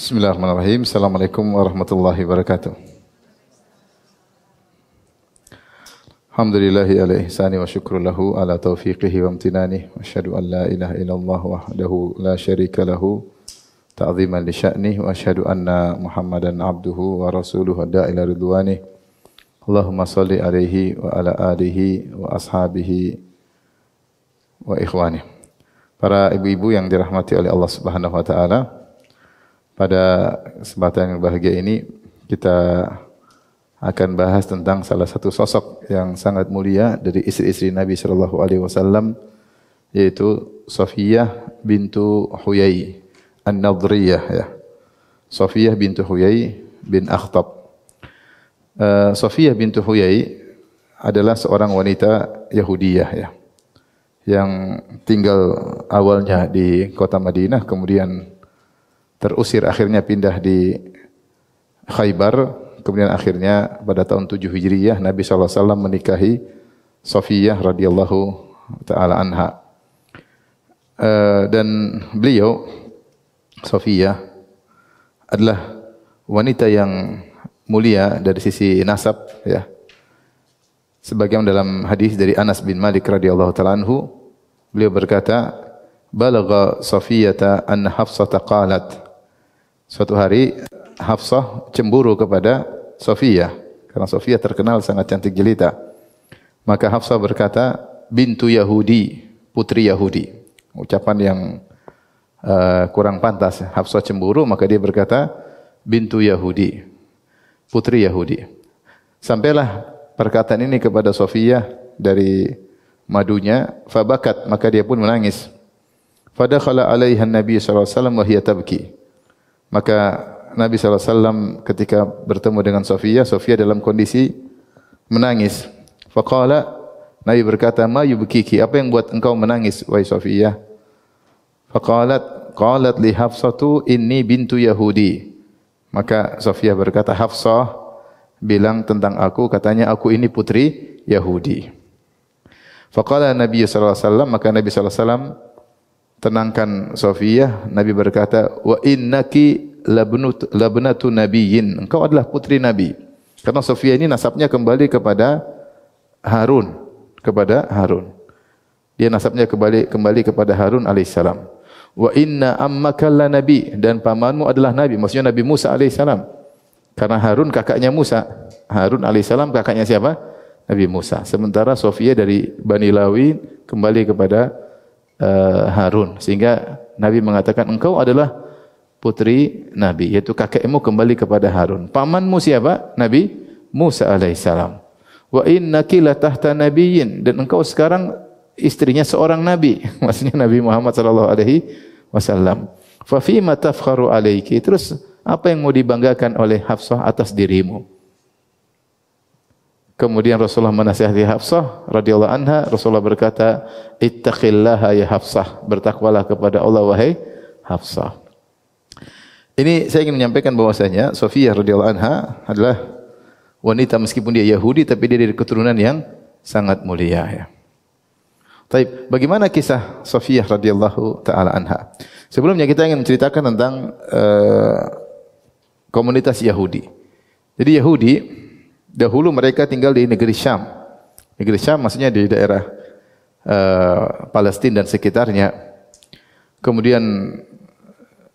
Bismillahirrahmanirrahim. Assalamualaikum warahmatullahi wabarakatuh. Alhamdulillahi ala ihsani wa syukru lahu ala taufiqihi wa amtinani. Wa asyhadu an la ilaha illallah wahdahu la syarika lahu ta'ziman li sya'nih. Wa asyhadu anna Muhammadan abduhu wa rasuluhu da'ila ridwanih. Allahumma salli alaihi wa ala alihi wa ashabihi wa ikhwanih. Para ibu-ibu yang dirahmati oleh Allah Subhanahu wa taala, pada kesempatan yang bahagia ini kita akan bahas tentang salah satu sosok yang sangat mulia dari istri-istri Nabi sallallahu alaihi wasallam, yaitu Safiyah bintu Huyai An-Nadhriyah, ya. Safiyah bintu Huyai bin Akhtab. Safiyah bintu Huyai adalah seorang wanita Yahudiyah, ya, yang tinggal awalnya di kota Madinah, kemudian terusir, akhirnya pindah di Khaybar, kemudian akhirnya pada tahun 7 Hijriyah Nabi SAW menikahi Safiyah radhiyallahu ta'ala anha. Dan beliau, Safiyah, adalah wanita yang mulia dari sisi nasab, ya. Sebagaimana dalam hadis dari Anas bin Malik radhiyallahu ta'ala anhu, beliau berkata, balagha Safiyata an Hafsata qalat. Suatu hari Hafsah cemburu kepada Safiyah karena Safiyah terkenal sangat cantik jelita. Maka Hafsah berkata, bintu Yahudi, putri Yahudi. Ucapan yang kurang pantas. Hafsah cemburu, maka dia berkata bintu Yahudi, putri Yahudi. Sampailah perkataan ini kepada Safiyah dari madunya, fabakat, maka dia pun menangis. Fadakhala alaiha Nabi sallallahu alaihi wasallam wa hiya tabki. Maka Nabi SAW ketika bertemu dengan Safiyah, Safiyah dalam kondisi menangis. Faqala, Nabi berkata, ma yubkiki, apa yang buat engkau menangis, wahai Safiyah? Qalat li Hafsatu inni bintu Yahudi. Maka Safiyah berkata, Hafsah bilang tentang aku, katanya aku ini putri Yahudi. Faqala Nabi SAW, maka Nabi SAW tenangkan Safiyah. Nabi berkata, wa innaki labnatu nabiyyin, engkau adalah putri Nabi. Karena Safiyah ini nasabnya kembali kepada Harun, Dia nasabnya kembali kepada Harun alaihissalam. Wa inna ammaka la nabi, dan pamanmu adalah nabi, maksudnya Nabi Musa alaihissalam. Karena Harun kakaknya Musa. Harun alaihissalam kakaknya siapa? Nabi Musa. Sementara Safiyah dari Bani Lawi kembali kepada Harun, sehingga Nabi mengatakan engkau adalah putri Nabi, yaitu kakekmu kembali kepada Harun. Pamanmu siapa? Nabi Musa alaihissalam. Wa innaki la tahta nabiyyin, dan engkau sekarang istrinya seorang nabi, maksudnya Nabi Muhammad sallallahu alaihi wasallam. Fa fima tafkharu alayki, terus apa yang mau dibanggakan oleh Hafsah atas dirimu? Kemudian Rasulullah menasihati Hafsah radhiyallahu anha. Rasulullah berkata, ittaqillaha ya Hafsah, bertakwalah kepada Allah wahai Hafsah. Ini saya ingin menyampaikan bahwasanya Safiyah radhiyallahu anha adalah wanita, meskipun dia Yahudi tapi dia dari keturunan yang sangat mulia, ya. Baik, bagaimana kisah Safiyah radhiyallahu taala anha? Sebelumnya kita ingin menceritakan tentang komunitas Yahudi. Jadi Yahudi dahulu mereka tinggal di negeri Syam. Negeri Syam maksudnya di daerah Palestina dan sekitarnya. Kemudian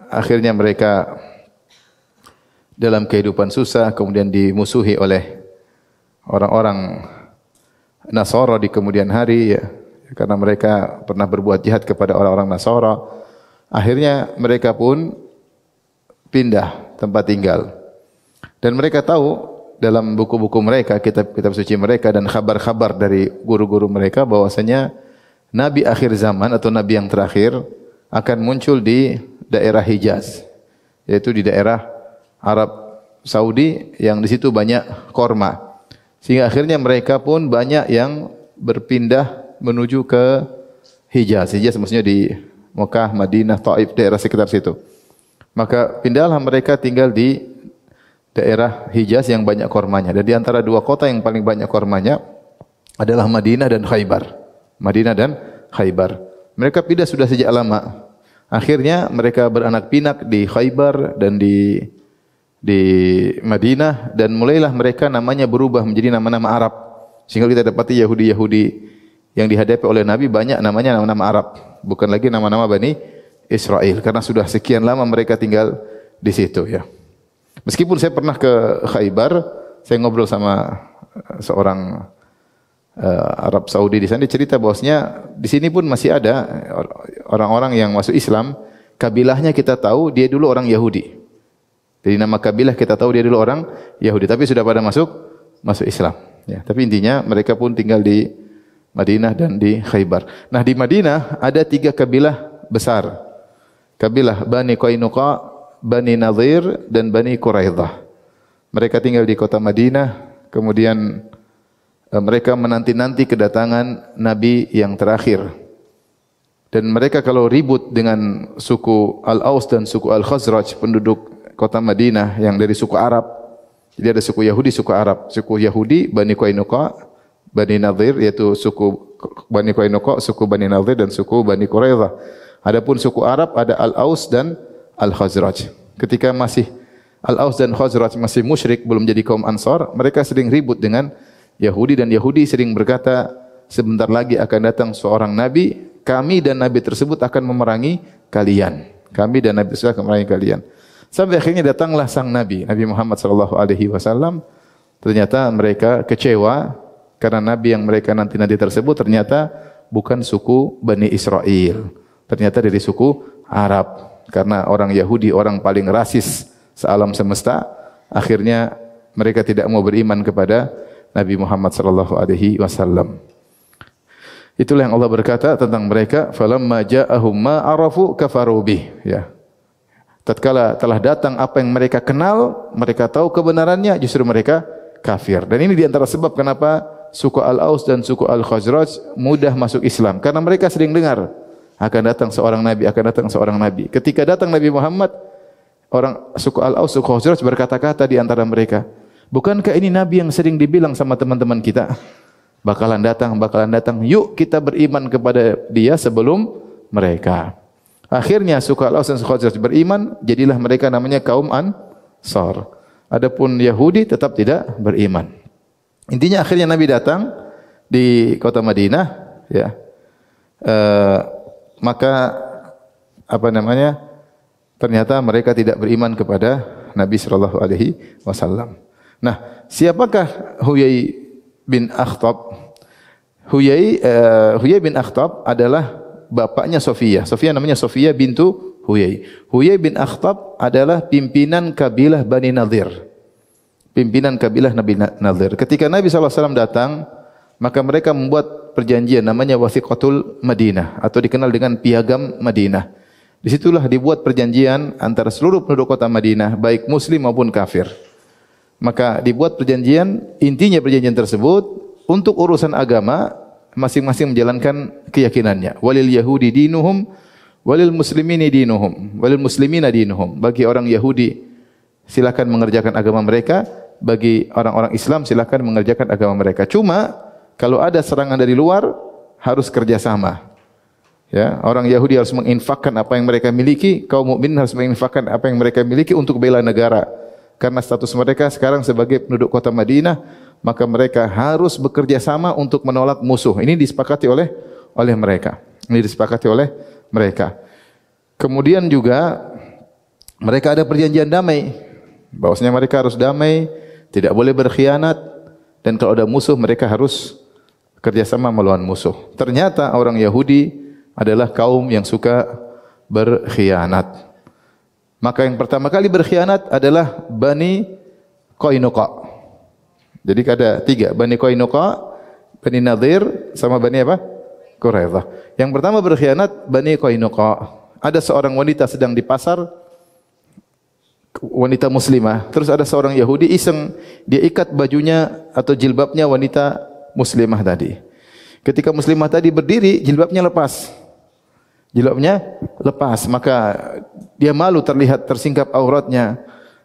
akhirnya mereka dalam kehidupan susah, kemudian dimusuhi oleh orang-orang Nasara di kemudian hari, ya, karena mereka pernah berbuat jahat kepada orang-orang Nasara. Akhirnya mereka pun pindah tempat tinggal. Dan mereka tahu dalam buku-buku mereka, kitab-kitab suci mereka dan khabar-khabar dari guru-guru mereka bahwasanya nabi akhir zaman atau nabi yang terakhir akan muncul di daerah Hijaz, yaitu di daerah Arab Saudi yang di situ banyak korma. Sehingga akhirnya mereka pun banyak yang berpindah menuju ke Hijaz. Hijaz maksudnya di Mekah, Madinah, Taif, daerah sekitar situ. Maka pindahlah mereka tinggal di daerah Hijaz yang banyak kormanya. Dan di antara dua kota yang paling banyak kormanya adalah Madinah dan Khaybar. Madinah dan Khaybar. Mereka pindah sudah sejak lama. Akhirnya mereka beranak pinak di Khaybar dan di Madinah, dan mulailah mereka namanya berubah menjadi nama-nama Arab. Sehingga kita dapati Yahudi-Yahudi yang dihadapi oleh Nabi banyak namanya nama-nama Arab, bukan lagi nama-nama Bani Israel, karena sudah sekian lama mereka tinggal di situ ya. Meskipun saya pernah ke Khaybar, saya ngobrol sama seorang Arab Saudi di sana, dia cerita bahwasanya di sini pun masih ada orang-orang yang masuk Islam, kabilahnya kita tahu dia dulu orang Yahudi. Jadi nama kabilah kita tahu dia dulu orang Yahudi, tapi sudah pada masuk Islam. Ya, tapi intinya mereka pun tinggal di Madinah dan di Khaybar. Nah, di Madinah ada 3 kabilah besar. Kabilah Bani Qainuqa, Bani Nadhir, dan Bani Quraidah. Mereka tinggal di kota Madinah, kemudian mereka menanti-nanti kedatangan Nabi yang terakhir. Dan mereka kalau ribut dengan suku Al-Aus dan suku Al-Khazraj, penduduk kota Madinah yang dari suku Arab. Jadi ada suku Yahudi, suku Arab. Suku Yahudi, Bani Qainuqa, Bani Nadhir, yaitu suku Bani Qainuqa, suku Bani Nadhir, dan suku Bani Quraidah. Adapun suku Arab ada Al-Aus dan Al-Khazraj. Ketika masih Al-Aus dan Khazraj masih musyrik, belum jadi kaum Ansar, mereka sering ribut dengan Yahudi, dan Yahudi sering berkata, sebentar lagi akan datang seorang Nabi, kami dan Nabi tersebut akan memerangi kalian. Kami dan Nabi tersebut akan memerangi kalian. Sampai akhirnya datanglah sang Nabi, Nabi Muhammad SAW. Ternyata mereka kecewa, karena Nabi yang mereka nanti-nanti tersebut ternyata bukan suku Bani Israel. Ternyata dari suku Arab. Karena orang Yahudi, orang paling rasis sealam semesta, akhirnya mereka tidak mau beriman kepada Nabi Muhammad SAW. Itulah yang Allah berkata tentang mereka, falamma ja'ahum ma arafu kafaru bih. Ya. Tatkala telah datang apa yang mereka kenal, mereka tahu kebenarannya, justru mereka kafir. Dan ini di antara sebab kenapa suku Al-Aus dan suku Al-Khazraj mudah masuk Islam, karena mereka sering dengar akan datang seorang nabi, akan datang seorang nabi. Ketika datang Nabi Muhammad, orang suku Al-Aus, suku Khazraj berkata-kata di antara mereka, bukankah ini nabi yang sering dibilang sama teman-teman kita? Bakalan datang. Yuk kita beriman kepada dia sebelum mereka. Akhirnya suku Al-Aus dan suku Khazraj beriman, jadilah mereka namanya kaum Ansar. Adapun Yahudi tetap tidak beriman. Intinya akhirnya Nabi datang di kota Madinah, ya. Maka ternyata mereka tidak beriman kepada Nabi sallallahu alaihi wasallam. Nah, siapakah Huyai bin Akhtab? Huyai bin Akhtab adalah bapaknya Sofiyah. Sofiyah namanya Sofiyah bintu Huyai. Huyai bin Akhtab adalah pimpinan kabilah Bani Nadhir. Pimpinan kabilah Nabi Nadhir. Ketika Nabi SAW datang, maka mereka membuat perjanjian namanya Wathiqatul Madinah, atau dikenal dengan Piagam Madinah. Disitulah dibuat perjanjian antara seluruh penduduk kota Madinah, baik muslim maupun kafir. Maka dibuat perjanjian, intinya perjanjian tersebut untuk urusan agama masing-masing menjalankan keyakinannya. Walil Yahudi dinuhum, walil muslimina dinuhum. Bagi orang Yahudi silakan mengerjakan agama mereka, bagi orang-orang Islam silakan mengerjakan agama mereka. Cuma kalau ada serangan dari luar harus kerjasama. Ya, orang Yahudi harus menginfakkan apa yang mereka miliki, kaum mukminin harus menginfakkan apa yang mereka miliki untuk bela negara. Karena status mereka sekarang sebagai penduduk kota Madinah, maka mereka harus bekerja sama untuk menolak musuh. Ini disepakati oleh mereka. Kemudian juga mereka ada perjanjian damai, bahwasanya mereka harus damai, tidak boleh berkhianat, dan kalau ada musuh mereka harus kerjasama melawan musuh. Ternyata orang Yahudi adalah kaum yang suka berkhianat. Maka yang pertama kali berkhianat adalah Bani Qainuqa. Jadi ada 3, Bani Qainuqa, Bani Nadhir, sama Bani apa? Quraidah. Yang pertama berkhianat Bani Qainuqa. Ada seorang wanita sedang di pasar, wanita muslimah. Terus ada seorang Yahudi iseng, dia ikat bajunya atau jilbabnya wanita muslimah tadi. Ketika muslimah tadi berdiri, jilbabnya lepas. Maka dia malu terlihat tersingkap auratnya.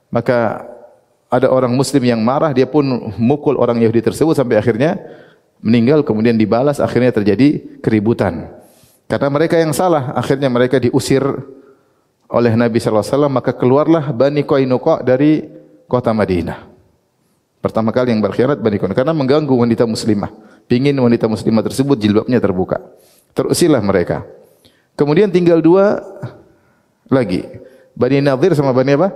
Maka ada orang muslim yang marah, dia pun mukul orang Yahudi tersebut sampai akhirnya meninggal, kemudian dibalas, akhirnya terjadi keributan. Karena mereka yang salah, akhirnya mereka diusir oleh Nabi sallallahu alaihi wasallam, maka keluarlah Bani Qainuqa dari kota Madinah. Pertama kali yang berkhianat Bani Qainuqa karena mengganggu wanita muslimah. Pingin wanita muslimah tersebut jilbabnya terbuka. Terusirlah mereka. Kemudian tinggal dua lagi. Bani Nadir sama Bani apa?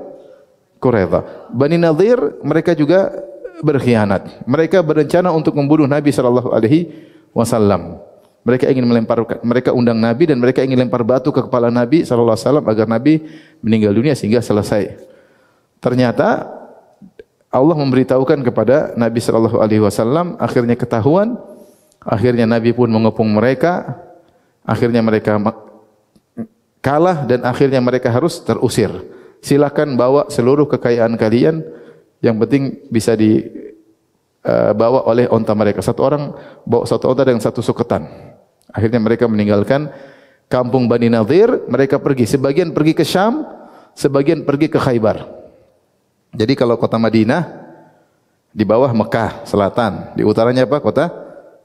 Quraidah. Bani Nadir mereka juga berkhianat. Mereka berencana untuk membunuh Nabi sallallahu alaihi wasallam. Mereka ingin mereka undang Nabi dan mereka ingin lempar batu ke kepala Nabi sallallahu alaihi wasallam agar Nabi meninggal dunia sehingga selesai. Ternyata Allah memberitahukan kepada Nabi sallallahu alaihi wasallam, akhirnya ketahuan, akhirnya Nabi pun mengepung mereka, akhirnya mereka kalah dan akhirnya mereka harus terusir. Silakan bawa seluruh kekayaan kalian, yang penting bisa dibawa oleh onta mereka. Satu orang bawa satu onta dengan satu suketan. Akhirnya mereka meninggalkan kampung Bani Nadir, mereka pergi. Sebagian pergi ke Syam, sebagian pergi ke Khaybar. Jadi kalau kota Madinah di bawah Mekah selatan, di utaranya apa? Kota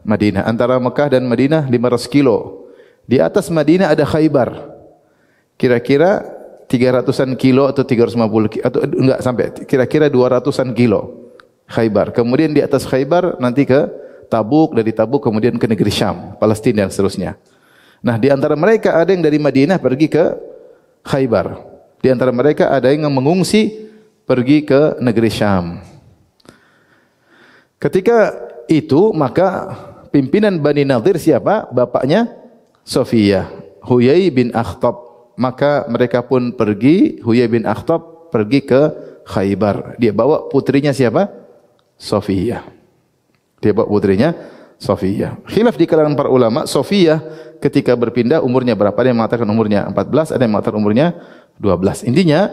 Madinah. Antara Mekah dan Madinah 500 kilo. Di atas Madinah ada Khaybar. Kira-kira 300-an kilo atau 350 kilo, atau enggak sampai, kira-kira 200-an kilo. Khaybar. Kemudian di atas Khaybar nanti ke Tabuk, dari Tabuk kemudian ke negeri Syam, Palestina dan seterusnya. Nah, di antara mereka ada yang dari Madinah pergi ke Khaybar. Di antara mereka ada yang mengungsi pergi ke negeri Syam. Ketika itu maka pimpinan Bani Nadir siapa? Bapaknya Sofiyah, Huyai bin Akhtab. Maka mereka pun pergi, Huyai bin Akhtab pergi ke Khaybar. Dia bawa putrinya siapa? Sofiyah. Dia bawa putrinya Sofiyah. Khilaf di kalangan para ulama, Sofiyah ketika berpindah umurnya berapa? Ada yang mengatakan umurnya 14, ada yang mengatakan umurnya 12. Intinya,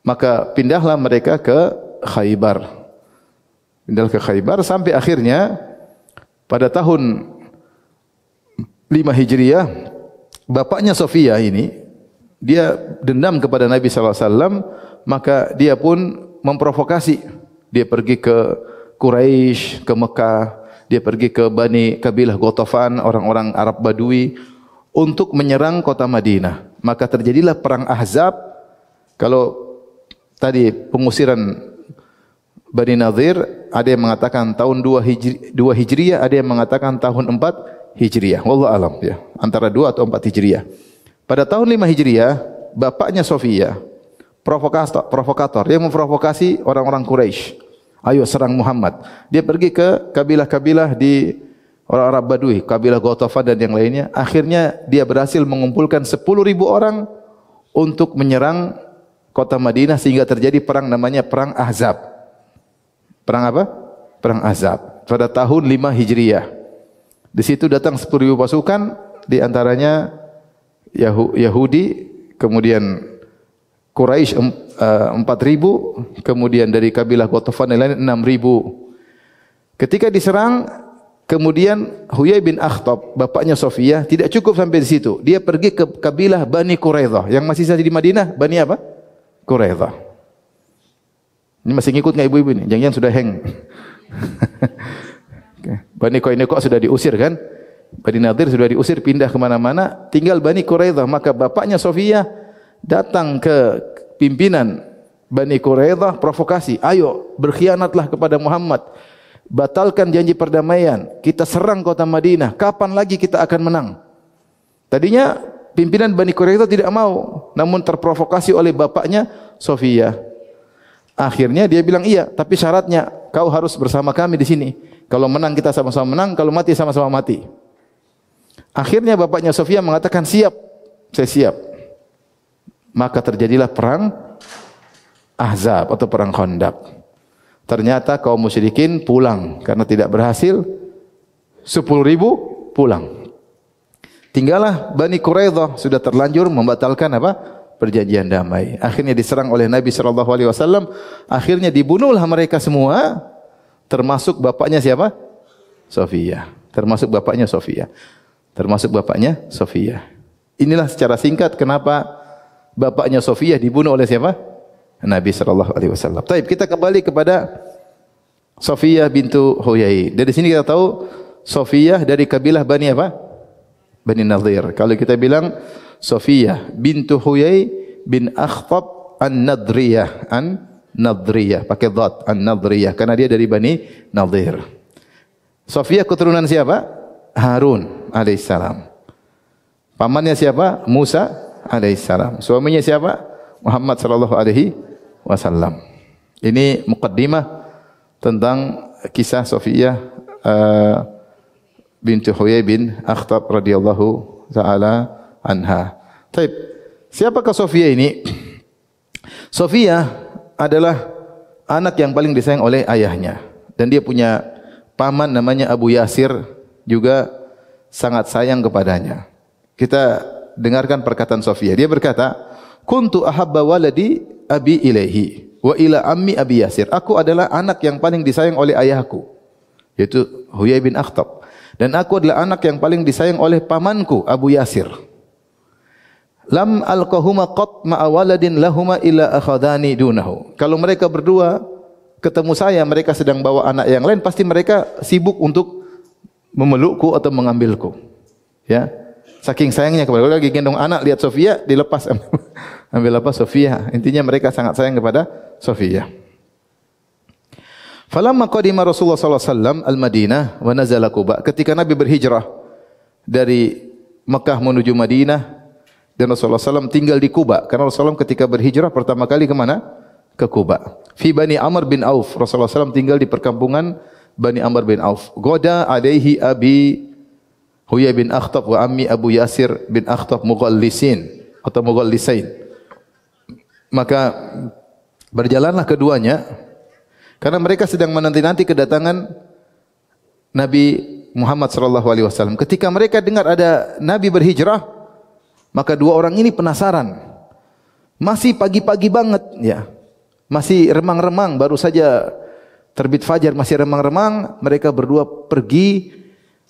maka pindahlah mereka ke Khaybar. Pindah ke Khaybar sampai akhirnya pada tahun 5 Hijriah, bapaknya Sofiyah ini, dia dendam kepada Nabi sallallahu alaihi wasallam, maka dia pun memprovokasi. Dia pergi ke Quraisy, ke Mekah, dia pergi ke Bani kabilah Ghatafan, orang-orang Arab Badui untuk menyerang kota Madinah. Maka terjadilah perang Ahzab. Kalau tadi pengusiran Bani Nadir, ada yang mengatakan tahun 2 Hijriah, ada yang mengatakan tahun 4 Hijriah. Wallahu alam ya, antara 2 atau 4 Hijriah. Pada tahun 5 Hijriah, bapaknya Sofiyah provokator, dia memprovokasi orang-orang Quraisy. Ayo serang Muhammad. Dia pergi ke kabilah-kabilah di orang Arab Badui, kabilah Ghatafan dan yang lainnya. Akhirnya dia berhasil mengumpulkan 10.000 orang untuk menyerang kota Madinah sehingga terjadi perang namanya perang Ahzab. Perang apa? Perang Ahzab. Pada tahun 5 Hijriah. Di situ datang 10.000 pasukan, di antaranya Yahudi, kemudian Quraisy 4.000, kemudian dari kabilah Ghatafan yang lain 6.000. Ketika diserang, kemudian Huyai bin Akhtab, bapaknya Sofiyah, tidak cukup sampai di situ. Dia pergi ke kabilah Bani Quraidah yang masih saja di Madinah. Bani apa? Quraidah. Ini masih ngikut nggak ibu-ibu ini? Jangan-jangan sudah hang. Bani Qainuqa sudah diusir kan? Bani Nadir sudah diusir, pindah kemana-mana. Tinggal Bani Quraidah. Maka bapaknya Sofiyah datang ke pimpinan Bani Quraidah, provokasi. Ayo berkhianatlah kepada Muhammad. Batalkan janji perdamaian. Kita serang kota Madinah. Kapan lagi kita akan menang? Tadinya pimpinan Bani Quraidah tidak mau, namun terprovokasi oleh bapaknya Sofiyah. Akhirnya dia bilang iya, tapi syaratnya kau harus bersama kami di sini. Kalau menang kita sama-sama menang, kalau mati sama-sama mati. Akhirnya bapaknya Sofiyah mengatakan siap, saya siap. Maka terjadilah perang Ahzab atau perang Khandaq. Ternyata kaum musyrikin pulang karena tidak berhasil. 10.000 pulang. Tinggallah Bani Quraidah sudah terlanjur membatalkan apa? Perjanjian damai. Akhirnya diserang oleh Nabi sallallahu alaihi wasallam. Akhirnya dibunuhlah mereka semua, termasuk bapaknya siapa? Sofiyah. Termasuk bapaknya Sofiyah. Termasuk bapaknya Sofiyah. Inilah secara singkat kenapa bapaknya Sofiyah dibunuh oleh siapa? Nabi sallallahu alaihi wasallam. Baik, kita kembali kepada Sofiyah bintu Huyai. Dari sini kita tahu Sofiyah dari kabilah Bani apa? Bani Nadhir. Kalau kita bilang Safiyah bintu Huyai bin Akhtab An-Nadriyah, An-Nadriyah pakai dhat, An-Nadriyah karena dia dari Bani Nadhir. Safiyah keturunan siapa? Harun alaihissalam. Pamannya siapa? Musa alaihissalam. Suaminya siapa? Muhammad sallallahu alaihi wasallam. Ini muqaddimah tentang kisah Safiyah bintu Huyai bin Akhtab radhiyallahu taala anha. Baik. Siapakah Safiyah ini? Safiyah adalah anak yang paling disayang oleh ayahnya dan dia punya paman namanya Abu Yasir juga sangat sayang kepadanya. Kita dengarkan perkataan Safiyah. Dia berkata, "Kuntu ahabba waladi abi ilaihi wa ila ammi Abi Yasir." Aku adalah anak yang paling disayang oleh ayahku, yaitu Huyai bin Akhtab. Dan aku adalah anak yang paling disayang oleh pamanku Abu Yasir. Lam alqahuma qat ma'a waladin lahuma illa akhadani dunahu. Kalau mereka berdua ketemu saya, mereka sedang bawa anak yang lain, pasti mereka sibuk untuk memelukku atau mengambilku. Ya. Saking sayangnya kepada aku, lagi gendong anak, lihat Safiyah, dilepas. Ambil apa Safiyah. Intinya mereka sangat sayang kepada Safiyah. Falamma qadima Rasulullah sallallahu alaihi wasallam al-Madinah wa nazala Quba. Ketika Nabi berhijrah dari Mekah menuju Madinah dan Rasulullah SAW tinggal di Quba. Karena Rasulullah SAW ketika berhijrah pertama kali ke mana? Ke Quba. Fi Bani Amr bin Auf. Rasulullah SAW tinggal di perkampungan Bani Amr bin Auf. Goda alaihi abi Huyai bin Akhtab wa ammi Abu Yasir bin Akhtab mughallisin atau mughallisain. Maka berjalanlah keduanya karena mereka sedang menanti-nanti kedatangan Nabi Muhammad sallallahu alaihi wasallam. Ketika mereka dengar ada Nabi berhijrah, maka dua orang ini penasaran. Masih pagi-pagi banget, ya. Masih remang-remang, baru saja terbit fajar, masih remang-remang, mereka berdua pergi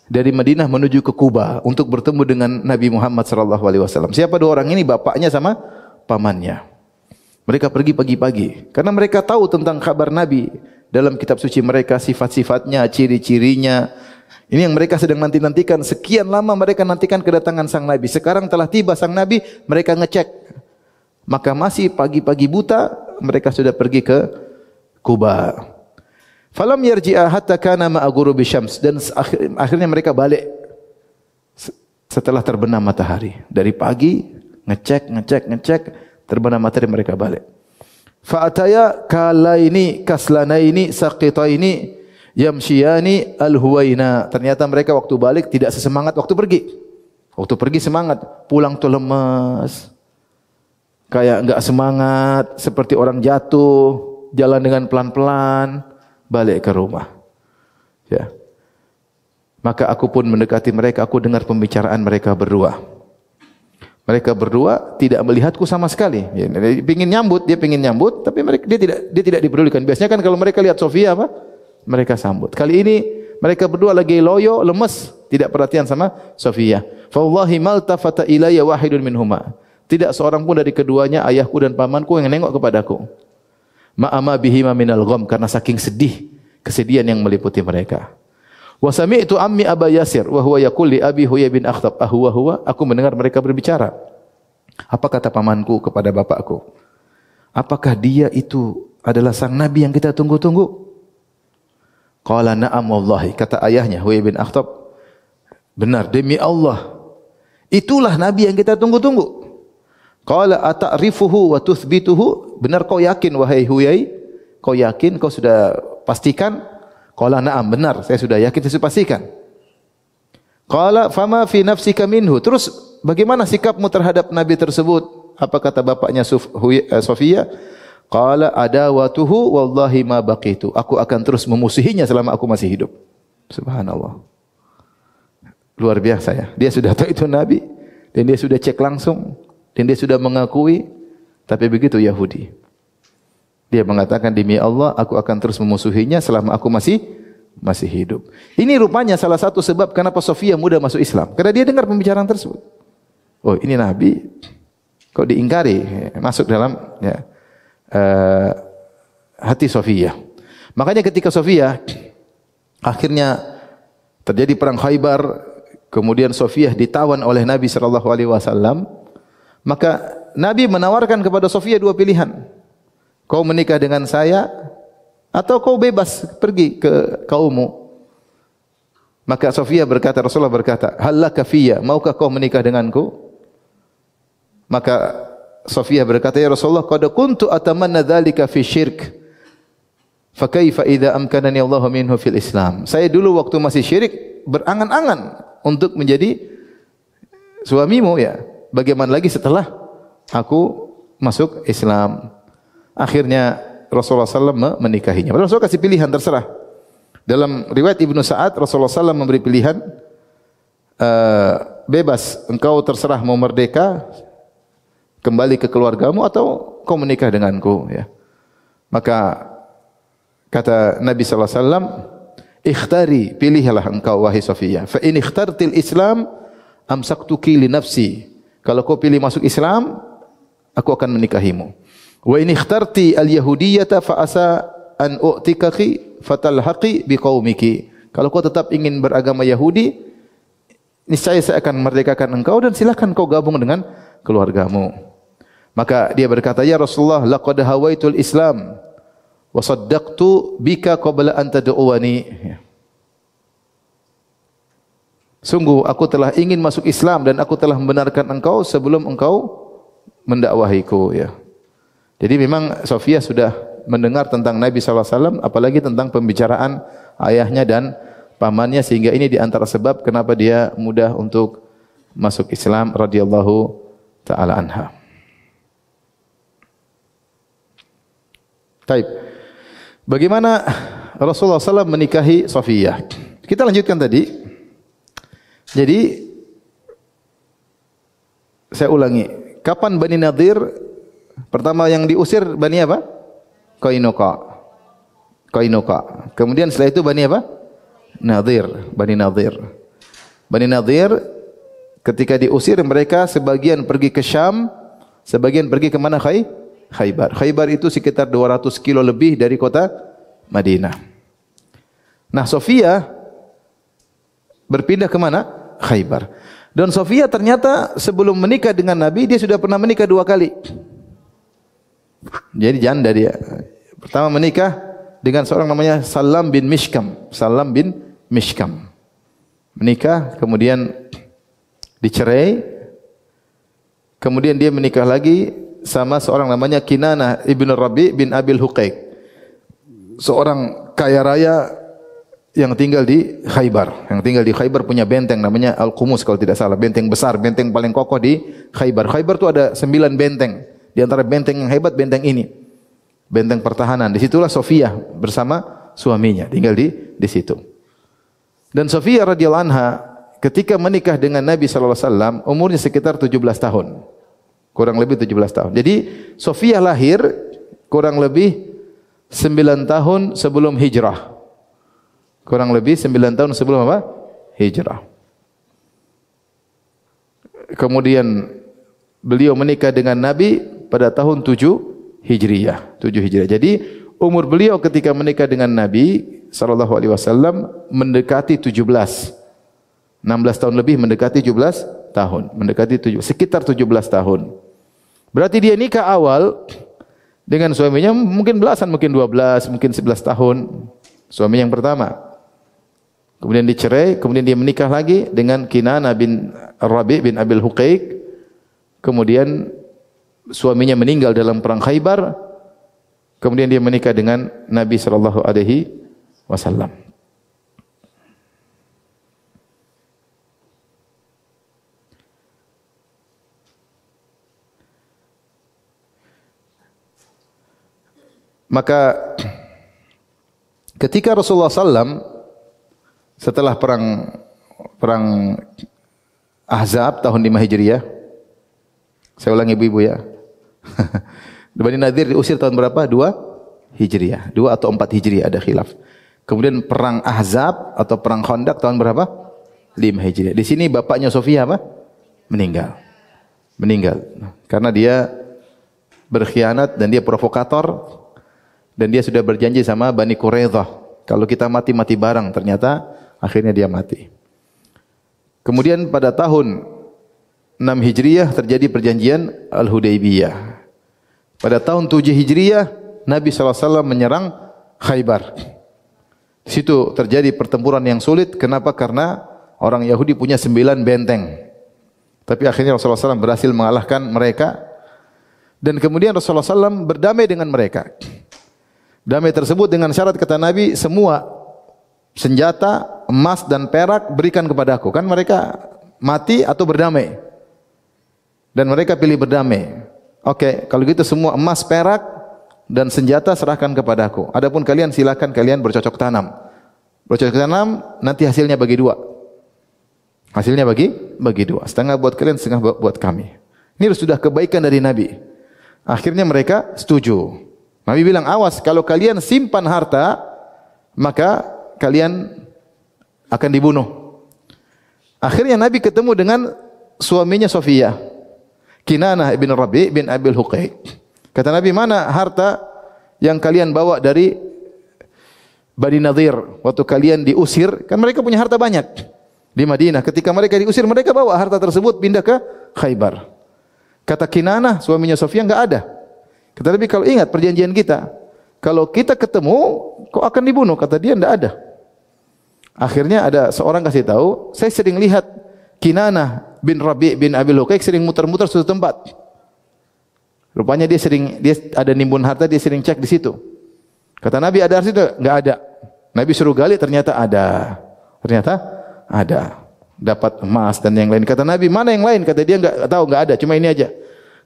dari Madinah menuju ke Quba untuk bertemu dengan Nabi Muhammad sallallahu alaihi wasallam. Siapa dua orang ini? Bapaknya sama pamannya. Mereka pergi pagi-pagi karena mereka tahu tentang kabar Nabi dalam kitab suci mereka, sifat-sifatnya, ciri-cirinya. Ini yang mereka sedang nanti-nantikan. Sekian lama mereka nantikan kedatangan sang Nabi. Sekarang telah tiba sang Nabi, mereka ngecek. Maka masih pagi-pagi buta, mereka sudah pergi ke Quba. Falam yarji'a hatta kana ma'a ghurubi syams, dan akhirnya mereka balik setelah terbenam matahari. Dari pagi ngecek, terbenam matahari mereka balik. Fa ataya kalaini kaslanaini saqitaini yamshiyani al-huwaina. Ternyata mereka waktu balik tidak sesemangat waktu pergi. Waktu pergi semangat, pulang tuh lemas. Kayak enggak semangat, seperti orang jatuh, jalan dengan pelan-pelan, balik ke rumah. Ya. Maka aku pun mendekati mereka, aku dengar pembicaraan mereka berdua. Mereka berdua tidak melihatku sama sekali. Ya, dia pingin nyambut, tapi dia tidak dipedulikan. Biasanya kan kalau mereka lihat Safiyah apa? Mereka sambut. Kali ini mereka berdua lagi loyo, lemes, tidak perhatian sama Safiyah. Fa wallahi maltafata ilayya wahidun minhuma. Tidak seorang pun dari keduanya, ayahku dan pamanku, yang nengok kepadaku. Ma'ama bihima minal gham, karena saking kesedihan yang meliputi mereka. Wa sami'tu ammi Aba Yasir wa huwa yaqul li Abi Huyai bin Akhtab huwa. Aku mendengar mereka berbicara. Apa kata pamanku kepada bapakku? Apakah dia itu adalah sang nabi yang kita tunggu-tunggu? Qala na'am wallahi, kata ayahnya Huyai bin Akhtab, benar demi Allah, itulah nabi yang kita tunggu-tunggu. Qala ata'rifuhu wa tuthbituhu, benar kau yakin wahai Huyai? Kau yakin, kau sudah pastikan? Qala na'am, benar, saya sudah yakin, saya sudah pastikan. Qala fama fi nafsika minhu, terus bagaimana sikapmu terhadap nabi tersebut? Apa kata bapaknya Safiyah? Qala adawatuhu wallahi ma baqitu, aku akan terus memusuhinya selama aku masih hidup. Subhanallah. Luar biasa ya. Dia sudah tahu itu nabi dan dia sudah cek langsung dan dia sudah mengakui, tapi begitu Yahudi. Dia mengatakan demi Allah aku akan terus memusuhinya selama aku masih hidup. Ini rupanya salah satu sebab kenapa Safiyah mudah masuk Islam. Karena dia dengar pembicaraan tersebut. Oh, ini nabi kok diingkari, masuk dalam ya, hati Safiyah. Makanya ketika Safiyah akhirnya terjadi perang Khaybar, kemudian Sofiyah ditawan oleh Nabi sallallahu alaihi wasallam, maka Nabi menawarkan kepada Sofiyah dua pilihan. Kau menikah dengan saya atau kau bebas pergi ke kaummu. Maka Sofiyah berkata, Rasulullah berkata, "Hallaka fiyya, maukah kau menikah denganku?" Maka Sofiyah berkata, "Ya Rasulullah, qad kuntu atamanna dzalika fi syirk. Fa kaifa idza amkanani Allah minhu fil Islam?" Saya dulu waktu masih syirik berangan-angan untuk menjadi suamimu ya. Bagaimana lagi setelah aku masuk Islam? Akhirnya Rasulullah SAW menikahinya. Rasulullah kasih pilihan terserah. Dalam riwayat Ibnu Sa'ad, Rasulullah SAW memberi pilihan, bebas, engkau terserah mau merdeka, kembali ke keluargamu atau kau menikah denganku. Ya. Maka kata Nabi SAW, ikhtari, pilihlah engkau wahai Sofiyah. Fa in ikhtartil Islam, amsaktuki li nafsi. Kalau kau pilih masuk Islam, aku akan menikahimu. Wa in ikhtarti al-yahudiyyata fa asa an u'tikaki fatalhaqi biqaumiki. Kalau kau tetap ingin beragama Yahudi, niscaya saya akan merdekakan engkau dan silakan kau gabung dengan keluargamu. Maka dia berkata, "Ya Rasulullah, laqad hawaitul Islam wa saddaqtu bika qabla an tad'uwani." Sungguh aku telah ingin masuk Islam dan aku telah membenarkan engkau sebelum engkau mendakwahiku ya. Jadi memang Sofiyah sudah mendengar tentang Nabi SAW, apalagi tentang pembicaraan ayahnya dan pamannya, sehingga ini di antara sebab kenapa dia mudah untuk masuk Islam radhiyallahu taala anha. Baik. Bagaimana Rasulullah SAW menikahi Sofiyah? Kita lanjutkan tadi. Jadi saya ulangi, kapan Bani Nadir pertama yang diusir? Bani apa? Qainuqa. Kemudian setelah itu Bani apa? Nadir, Bani Nadir. Bani Nadir ketika diusir mereka sebagian pergi ke Syam, sebagian pergi ke mana? Khaybar. Khaybar itu sekitar 200 kilo lebih dari kota Madinah. Nah, Sofiyah berpindah ke mana? Khaybar. Dan Sofiyah ternyata sebelum menikah dengan Nabi dia sudah pernah menikah 2 kali. Jadi janda dia. Pertama menikah dengan seorang namanya Salam bin Mishkam. Salam bin Mishkam. Menikah, kemudian dicerai. Kemudian dia menikah lagi sama seorang namanya Kinanah ibn Rabi bin Abil Huqaiq. Seorang kaya raya yang tinggal di Khaybar. Yang tinggal di Khaybar punya benteng namanya Al-Qumus kalau tidak salah. Benteng besar, benteng paling kokoh di Khaybar. Khaybar itu ada 9 benteng. Di antara benteng yang hebat, benteng ini. Benteng pertahanan. Disitulah Sofiyah bersama suaminya. Tinggal di situ. Dan Sofiyah radhiyallahu anha ketika menikah dengan Nabi SAW, umurnya sekitar 17 tahun. Kurang lebih 17 tahun. Jadi Sofiyah lahir kurang lebih 9 tahun sebelum hijrah. Kurang lebih 9 tahun sebelum apa? Hijrah. Kemudian beliau menikah dengan Nabi pada tahun 7 Hijriyah. 7 Hijriyah. Jadi umur beliau ketika menikah dengan Nabi sallallahu alaihi wasallam mendekati 17. 16 tahun lebih, mendekati 17 tahun. Mendekati sekitar 17 tahun. Berarti dia nikah awal dengan suaminya mungkin belasan, mungkin 12, mungkin 11 tahun. Suami yang pertama. Kemudian dicerai, kemudian dia menikah lagi dengan Kinanah bin Rabi bin Abil Huqaiq. Kemudian suaminya meninggal dalam perang Khaybar. Kemudian dia menikah dengan Nabi sallallahu alaihi wasallam. Maka ketika Rasulullah SAW setelah perang Ahzab tahun 5 Hijriah, saya ulangi ibu-ibu ya. Bani Nadir diusir tahun berapa? 2 Hijriah. 2 atau 4 Hijriah ada khilaf. Kemudian perang Ahzab atau perang Khandaq tahun berapa? 5 Hijriah. Di sini bapaknya Sofiyah apa? Meninggal. Karena dia berkhianat dan dia provokator. Dan dia sudah berjanji sama Bani Quraidah, kalau kita mati bareng, ternyata akhirnya dia mati. Kemudian pada tahun 6 Hijriah terjadi perjanjian Al-Hudaybiyah. Pada tahun 7 Hijriah Nabi SAW menyerang Khaybar. Di situ terjadi pertempuran yang sulit. Kenapa? Karena orang Yahudi punya 9 benteng. Tapi akhirnya Rasulullah SAW berhasil mengalahkan mereka. Dan kemudian Rasulullah SAW berdamai dengan mereka. Damai tersebut dengan syarat, kata Nabi, semua senjata, emas dan perak berikan kepadaku. Kan mereka mati atau berdamai. Dan mereka pilih berdamai. Oke, kalau gitu semua emas, perak dan senjata serahkan kepadaku. Adapun kalian silakan kalian bercocok tanam. Bercocok tanam nanti hasilnya bagi dua. Hasilnya bagi dua. Setengah buat kalian, setengah buat kami. Ini sudah kebaikan dari Nabi. Akhirnya mereka setuju. Nabi bilang, awas kalau kalian simpan harta, maka kalian akan dibunuh. Akhirnya Nabi ketemu dengan suaminya Sofiyah, Kinanah bin Rabi' bin Abil Huqai. Kata Nabi, mana harta yang kalian bawa dari Bani Nadir waktu kalian diusir? Kan mereka punya harta banyak di Madinah. Ketika mereka diusir, mereka bawa harta tersebut pindah ke Khaybar. Kata Kinanah, suaminya Sofiyah, enggak ada. Kata Nabi, kalau ingat perjanjian kita, kalau kita ketemu, kau akan dibunuh. Kata dia, enggak ada. Akhirnya ada seorang kasih tahu, saya sering lihat Kinanah bin Rabi' bin Abil Huqaiq sering muter-muter suatu tempat. Rupanya dia ada nimbun harta, dia sering cek di situ. Kata Nabi, ada di situ? Enggak ada. Nabi suruh gali, ternyata ada. Ternyata ada. Dapat emas dan yang lain. Kata Nabi, mana yang lain? Kata dia, enggak tahu, enggak ada, cuma ini aja.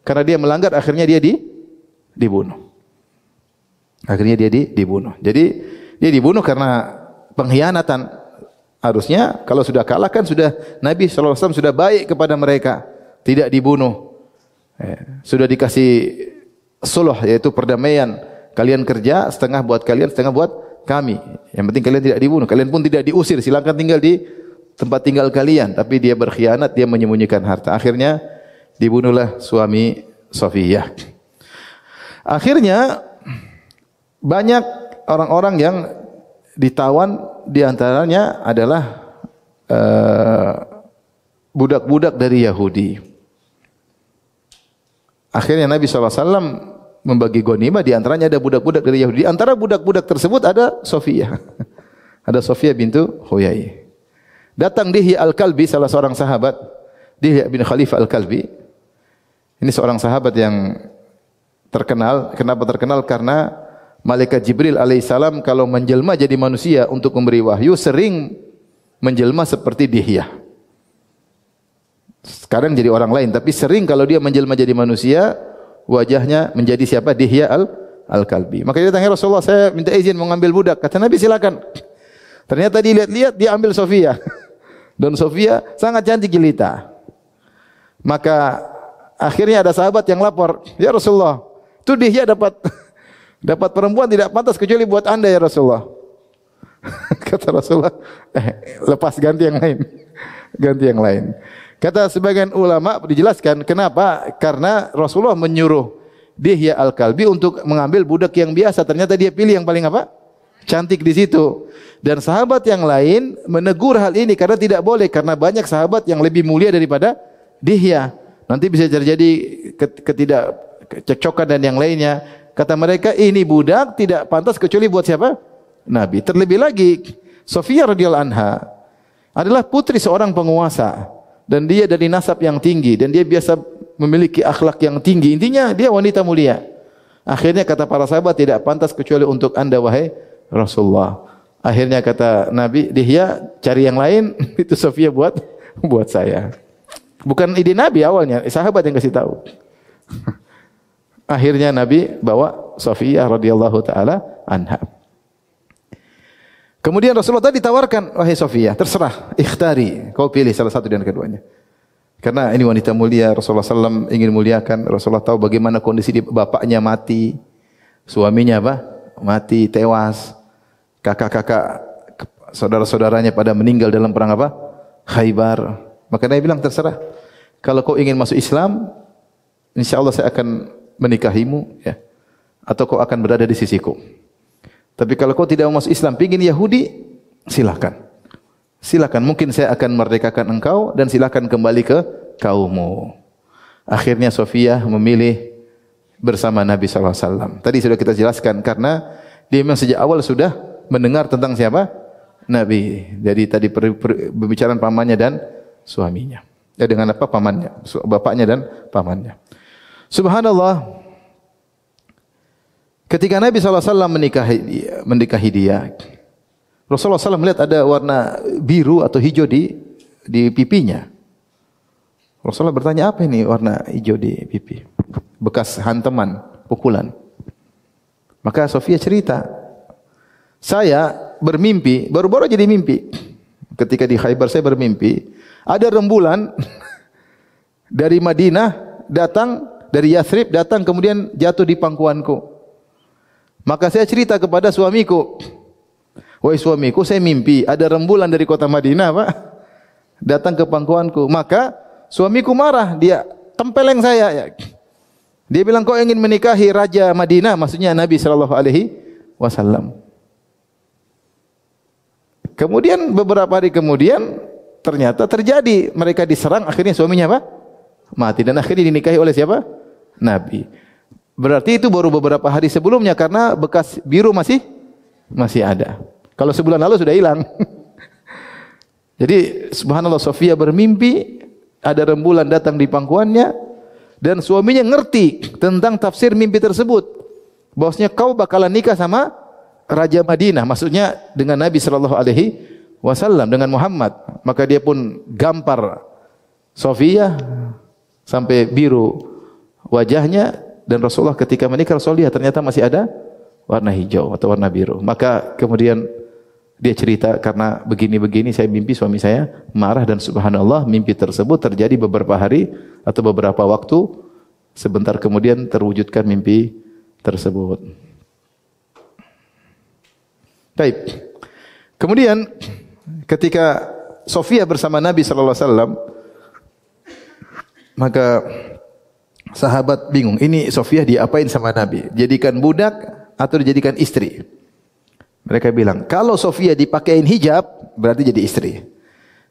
Karena dia melanggar, akhirnya dia dibunuh. Akhirnya dia dibunuh. Jadi dia dibunuh karena pengkhianatan. Harusnya kalau sudah kalah kan sudah Nabi SAW sudah baik kepada mereka, tidak dibunuh. Sudah dikasih sulh, yaitu perdamaian. Kalian kerja, setengah buat kalian, setengah buat kami. Yang penting kalian tidak dibunuh. Kalian pun tidak diusir. Silakan tinggal di tempat tinggal kalian. Tapi dia berkhianat, dia menyembunyikan harta. Akhirnya dibunuhlah suami Sofiyah. Akhirnya banyak orang-orang yang ditawan, diantaranya adalah budak-budak dari Yahudi. Akhirnya Nabi SAW membagi ghanimah, diantaranya ada budak-budak dari Yahudi. Di antara budak-budak tersebut ada Sofiyah. Ada Sofiyah bintu Huyai. Datang Dihya Al-Kalbi, salah seorang sahabat, Dihya bin Khalifah Al-Kalbi. Ini seorang sahabat yang terkenal. Kenapa terkenal? Karena Malaikat Jibril alaihissalam kalau menjelma jadi manusia untuk memberi wahyu sering menjelma seperti Dihya. Sekarang jadi orang lain, tapi sering kalau dia menjelma jadi manusia, wajahnya menjadi siapa? Dihya Al-Kalbi. Maka dia tanya Rasulullah, saya minta izin mengambil budak. Kata Nabi, silakan. Ternyata dilihat-lihat dia ambil Sofiyah. Dan Sofiyah sangat cantik jelita. Maka akhirnya ada sahabat yang lapor, ya Rasulullah, itu Dihya dapat perempuan tidak pantas kecuali buat anda ya Rasulullah. Kata Rasulullah, lepas ganti yang lain. Ganti yang lain. Kata sebagian ulama dijelaskan kenapa? Karena Rasulullah menyuruh Dihya Al-Kalbi untuk mengambil budak yang biasa. Ternyata dia pilih yang paling apa? Cantik di situ. Dan sahabat yang lain menegur hal ini karena tidak boleh, karena banyak sahabat yang lebih mulia daripada Dihya. Nanti bisa terjadi ketidakcekcokan dan yang lainnya. Kata mereka, ini budak tidak pantas kecuali buat siapa? Nabi. Terlebih lagi, Sofiyah radhiyallahu anha adalah putri seorang penguasa dan dia dari nasab yang tinggi dan dia biasa memiliki akhlak yang tinggi. Intinya dia wanita mulia. Akhirnya kata para sahabat, tidak pantas kecuali untuk anda wahai Rasulullah. Akhirnya kata Nabi, Dihya cari yang lain, itu Sofiyah buat saya. Bukan ide Nabi awalnya, sahabat yang kasih tahu. Akhirnya Nabi bawa Sofiyah radhiyallahu taala anha. Kemudian Rasulullah tadi ditawarkan, wahai Sofiyah, terserah, ikhtari, kau pilih salah satu dan keduanya. Karena ini wanita mulia, Rasulullah SAW ingin muliakan. Rasulullah tahu bagaimana kondisi bapaknya mati, suaminya apa? Mati, tewas, kakak-kakak, saudara-saudaranya pada meninggal dalam perang apa? Khaybar. Maka Nabi bilang, terserah. Kalau kau ingin masuk Islam, insya Allah saya akan menikahimu, ya, atau kau akan berada di sisiku. Tapi kalau kau tidak mau masuk Islam, ingin Yahudi, silakan. Silakan, mungkin saya akan merdekakan engkau dan silakan kembali ke kaummu. Akhirnya Sofiyah memilih bersama Nabi SAW. Tadi sudah kita jelaskan karena dia memang sejak awal sudah mendengar tentang siapa? Nabi. Jadi tadi pembicaraan pamannya dan suaminya. Ya dengan apa? Pamannya, bapaknya dan pamannya. Subhanallah. Ketika Nabi SAW menikahi dia, Rasulullah SAW melihat ada warna biru atau hijau di pipinya. Rasulullah bertanya, apa ini warna hijau di pipi? Bekas hantaman, pukulan. Maka Sofiyah cerita, saya bermimpi, baru-baru jadi mimpi. Ketika di Khaybar saya bermimpi, ada rembulan dari Madinah datang, dari Yathrib datang kemudian jatuh di pangkuanku. Maka saya cerita kepada suamiku, wahai suamiku, saya mimpi ada rembulan dari kota Madinah, Pak, datang ke pangkuanku. Maka suamiku marah, dia tempeleng saya. Dia bilang, kau ingin menikahi raja Madinah, maksudnya Nabi SAW. Kemudian beberapa hari kemudian ternyata terjadi, mereka diserang, akhirnya suaminya apa? Mati, dan akhirnya dinikahi oleh siapa? Nabi. Berarti itu baru beberapa hari sebelumnya karena bekas biru masih ada. Kalau sebulan lalu sudah hilang. Jadi subhanallah, Sofiyah bermimpi ada rembulan datang di pangkuannya dan suaminya ngerti tentang tafsir mimpi tersebut. Bahwasanya kau bakalan nikah sama raja Madinah, maksudnya dengan Nabi SAW, dengan Muhammad. Maka dia pun gampar Sofiyah sampai biru wajahnya. Dan Rasulullah ketika menikah, Rasulullah ternyata masih ada warna hijau atau warna biru. Maka kemudian dia cerita, karena begini-begini saya mimpi suami saya marah, dan subhanallah mimpi tersebut terjadi beberapa hari atau beberapa waktu. Sebentar kemudian terwujudkan mimpi tersebut. Baik. Kemudian ketika Sofiyah bersama Nabi SAW, maka sahabat bingung, ini Sofiyah diapain sama Nabi? Jadikan budak atau dijadikan istri? Mereka bilang, kalau Sofiyah dipakein hijab, berarti jadi istri.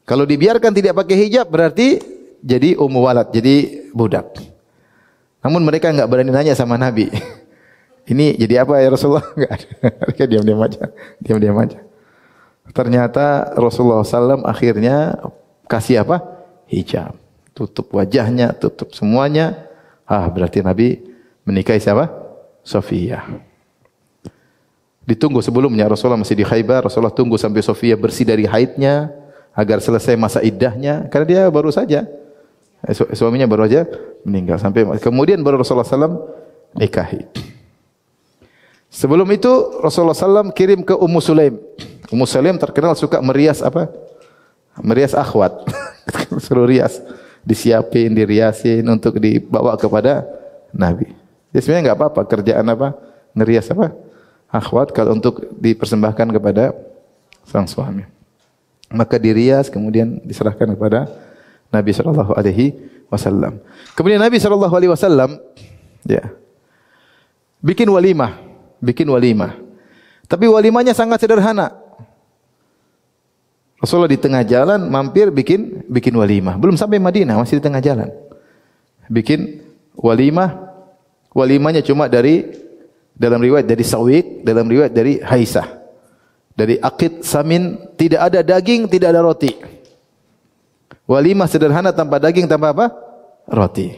Kalau dibiarkan tidak pakai hijab, berarti jadi ummu walad, jadi budak. Namun mereka enggak berani nanya sama Nabi. Ini jadi apa ya Rasulullah? Enggak ada. Mereka diam-diam aja. Ternyata Rasulullah SAW akhirnya kasih apa? Hijab. Tutup wajahnya, tutup semuanya. Berarti Nabi menikahi siapa? Sofiyah. Ditunggu sebelumnya, Rasulullah masih di Khaybar, Rasulullah tunggu sampai Sofiyah bersih dari haidnya agar selesai masa iddahnya, karena dia baru saja, suaminya baru saja meninggal, sampai kemudian baru Rasulullah SAW nikahi. Sebelum itu Rasulullah SAW kirim ke Ummu Sulaim. Ummu Sulaim terkenal suka merias apa? Merias akhwat. Suruh rias. Disiapin, diriasin untuk dibawa kepada Nabi. Jadi sebenarnya enggak apa-apa kerjaan apa? Ngerias apa? Akhwat kalau untuk dipersembahkan kepada sang suami. Maka dirias kemudian diserahkan kepada Nabi SAW. Kemudian Nabi SAW bikin walimah. Tapi walimahnya sangat sederhana. Rasulullah di tengah jalan mampir bikin walimah. Belum sampai Madinah, masih di tengah jalan. Bikin walimah. Walimahnya cuma dalam riwayat dari Sawiq, dalam riwayat dari Haisah. Dari akid samin, tidak ada daging, tidak ada roti. Walimah sederhana tanpa daging, tanpa apa? Roti.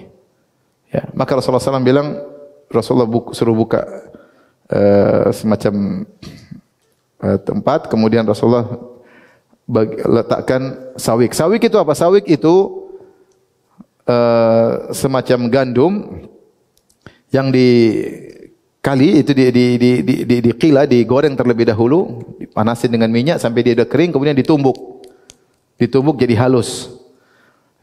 Ya, maka Rasulullah SAW bilang, Rasulullah suruh buka semacam tempat, kemudian Rasulullah letakkan sawik. Sawik itu apa? Sawik itu semacam gandum yang dikali, itu diqila, digoreng terlebih dahulu, dipanasin dengan minyak sampai dia udah kering, kemudian ditumbuk jadi halus.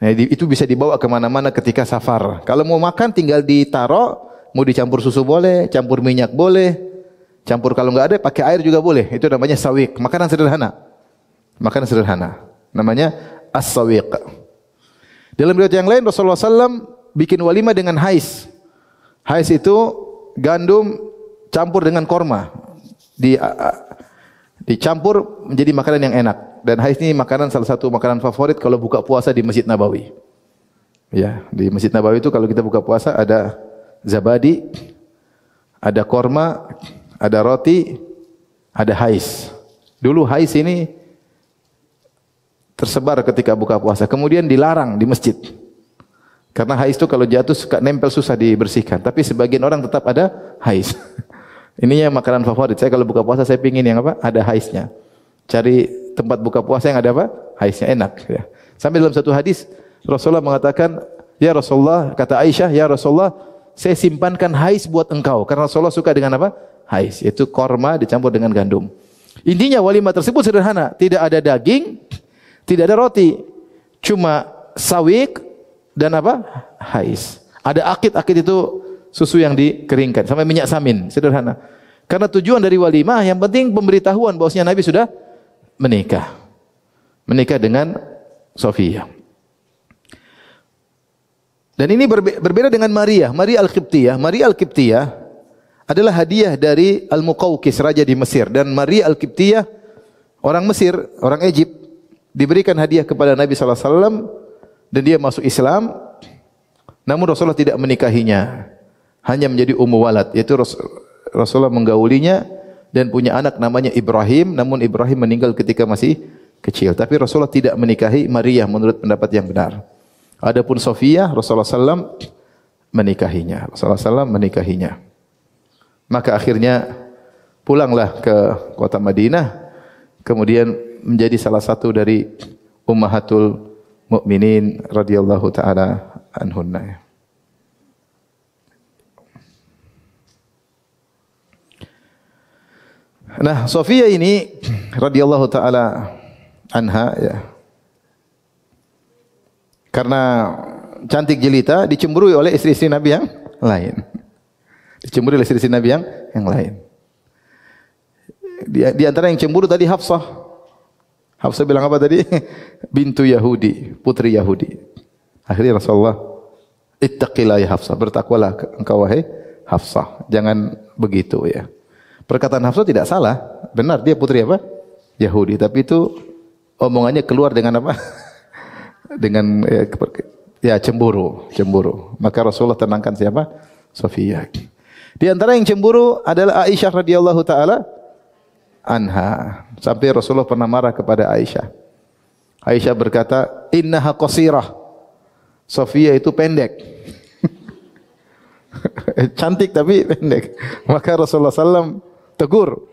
Nah, itu bisa dibawa kemana-mana ketika safar. Kalau mau makan tinggal ditaruh, mau dicampur susu boleh, campur minyak boleh, campur kalau nggak ada pakai air juga boleh. Itu namanya sawik, makanan sederhana. Namanya as-sawiq. Dalam riwayat yang lain Rasulullah SAW bikin walimah dengan hais. Hais itu gandum campur dengan korma. dicampur menjadi makanan yang enak. Dan hais ini makanan salah satu makanan favorit kalau buka puasa di Masjid Nabawi. Ya, di Masjid Nabawi itu kalau kita buka puasa ada zabadi, ada korma, ada roti, ada hais. Dulu hais ini tersebar ketika buka puasa, kemudian dilarang di masjid. Karena hais itu kalau jatuh suka nempel, susah dibersihkan. Tapi sebagian orang tetap ada hais. Ininya makanan favorit. Saya kalau buka puasa saya pingin yang apa? Ada haisnya. Cari tempat buka puasa yang ada apa? Haisnya enak. Ya. Sampai dalam satu hadis Rasulullah mengatakan, ya Rasulullah, kata Aisyah, ya Rasulullah, saya simpankan hais buat engkau. Karena Rasulullah suka dengan apa? Hais. Yaitu korma dicampur dengan gandum. Intinya walimah tersebut sederhana. Tidak ada daging, tidak ada roti. Cuma sawik dan apa? Hais. Ada akid itu susu yang dikeringkan. Sampai minyak samin. Sederhana. Karena tujuan dari walimah yang penting pemberitahuan bahwasanya Nabi sudah menikah. Menikah dengan Sofia. Dan ini berbeda dengan Maria. Maria Al-Qibtiyah. Maria Al-Qibtiyah adalah hadiah dari Al-Muqawqis, raja di Mesir. Dan Maria Al-Qibtiyah, orang Mesir, orang Egypt, diberikan hadiah kepada Nabi SAW. Dan dia masuk Islam. Namun Rasulullah tidak menikahinya. Hanya menjadi ummu walad. Yaitu Rasulullah menggaulinya dan punya anak namanya Ibrahim. Namun Ibrahim meninggal ketika masih kecil. Tapi Rasulullah tidak menikahi Maria menurut pendapat yang benar. Adapun Sofia, Rasulullah SAW menikahinya. Rasulullah SAW menikahinya. Maka akhirnya pulanglah ke kota Madinah. Kemudian menjadi salah satu dari ummahatul mukminin radhiyallahu taala anhunna. Nah, Sofia ini radhiyallahu taala anha ya. Karena cantik jelita dicemburui oleh istri-istri Nabi yang lain. Dicemburui oleh istri-istri Nabi yang lain. Di antara yang cemburu tadi Hafsah. Hafsah bilang apa tadi? Bintu Yahudi, putri Yahudi. Akhirnya Rasulullah, ittaqillah ya Hafsah, bertakwalah engkau wahai Hafsah. Jangan begitu ya. Perkataan Hafsah tidak salah, benar dia putri apa? Yahudi, tapi itu omongannya keluar dengan apa? Dengan cemburu. Maka Rasulullah tenangkan siapa? Sofia. Di antara yang cemburu adalah Aisyah radhiyallahu taala anha. Sampai Rasulullah pernah marah kepada Aisyah. Aisyah berkata, "Innaha qasirah." Sofia itu pendek. Cantik tapi pendek. Maka Rasulullah sallam tegur.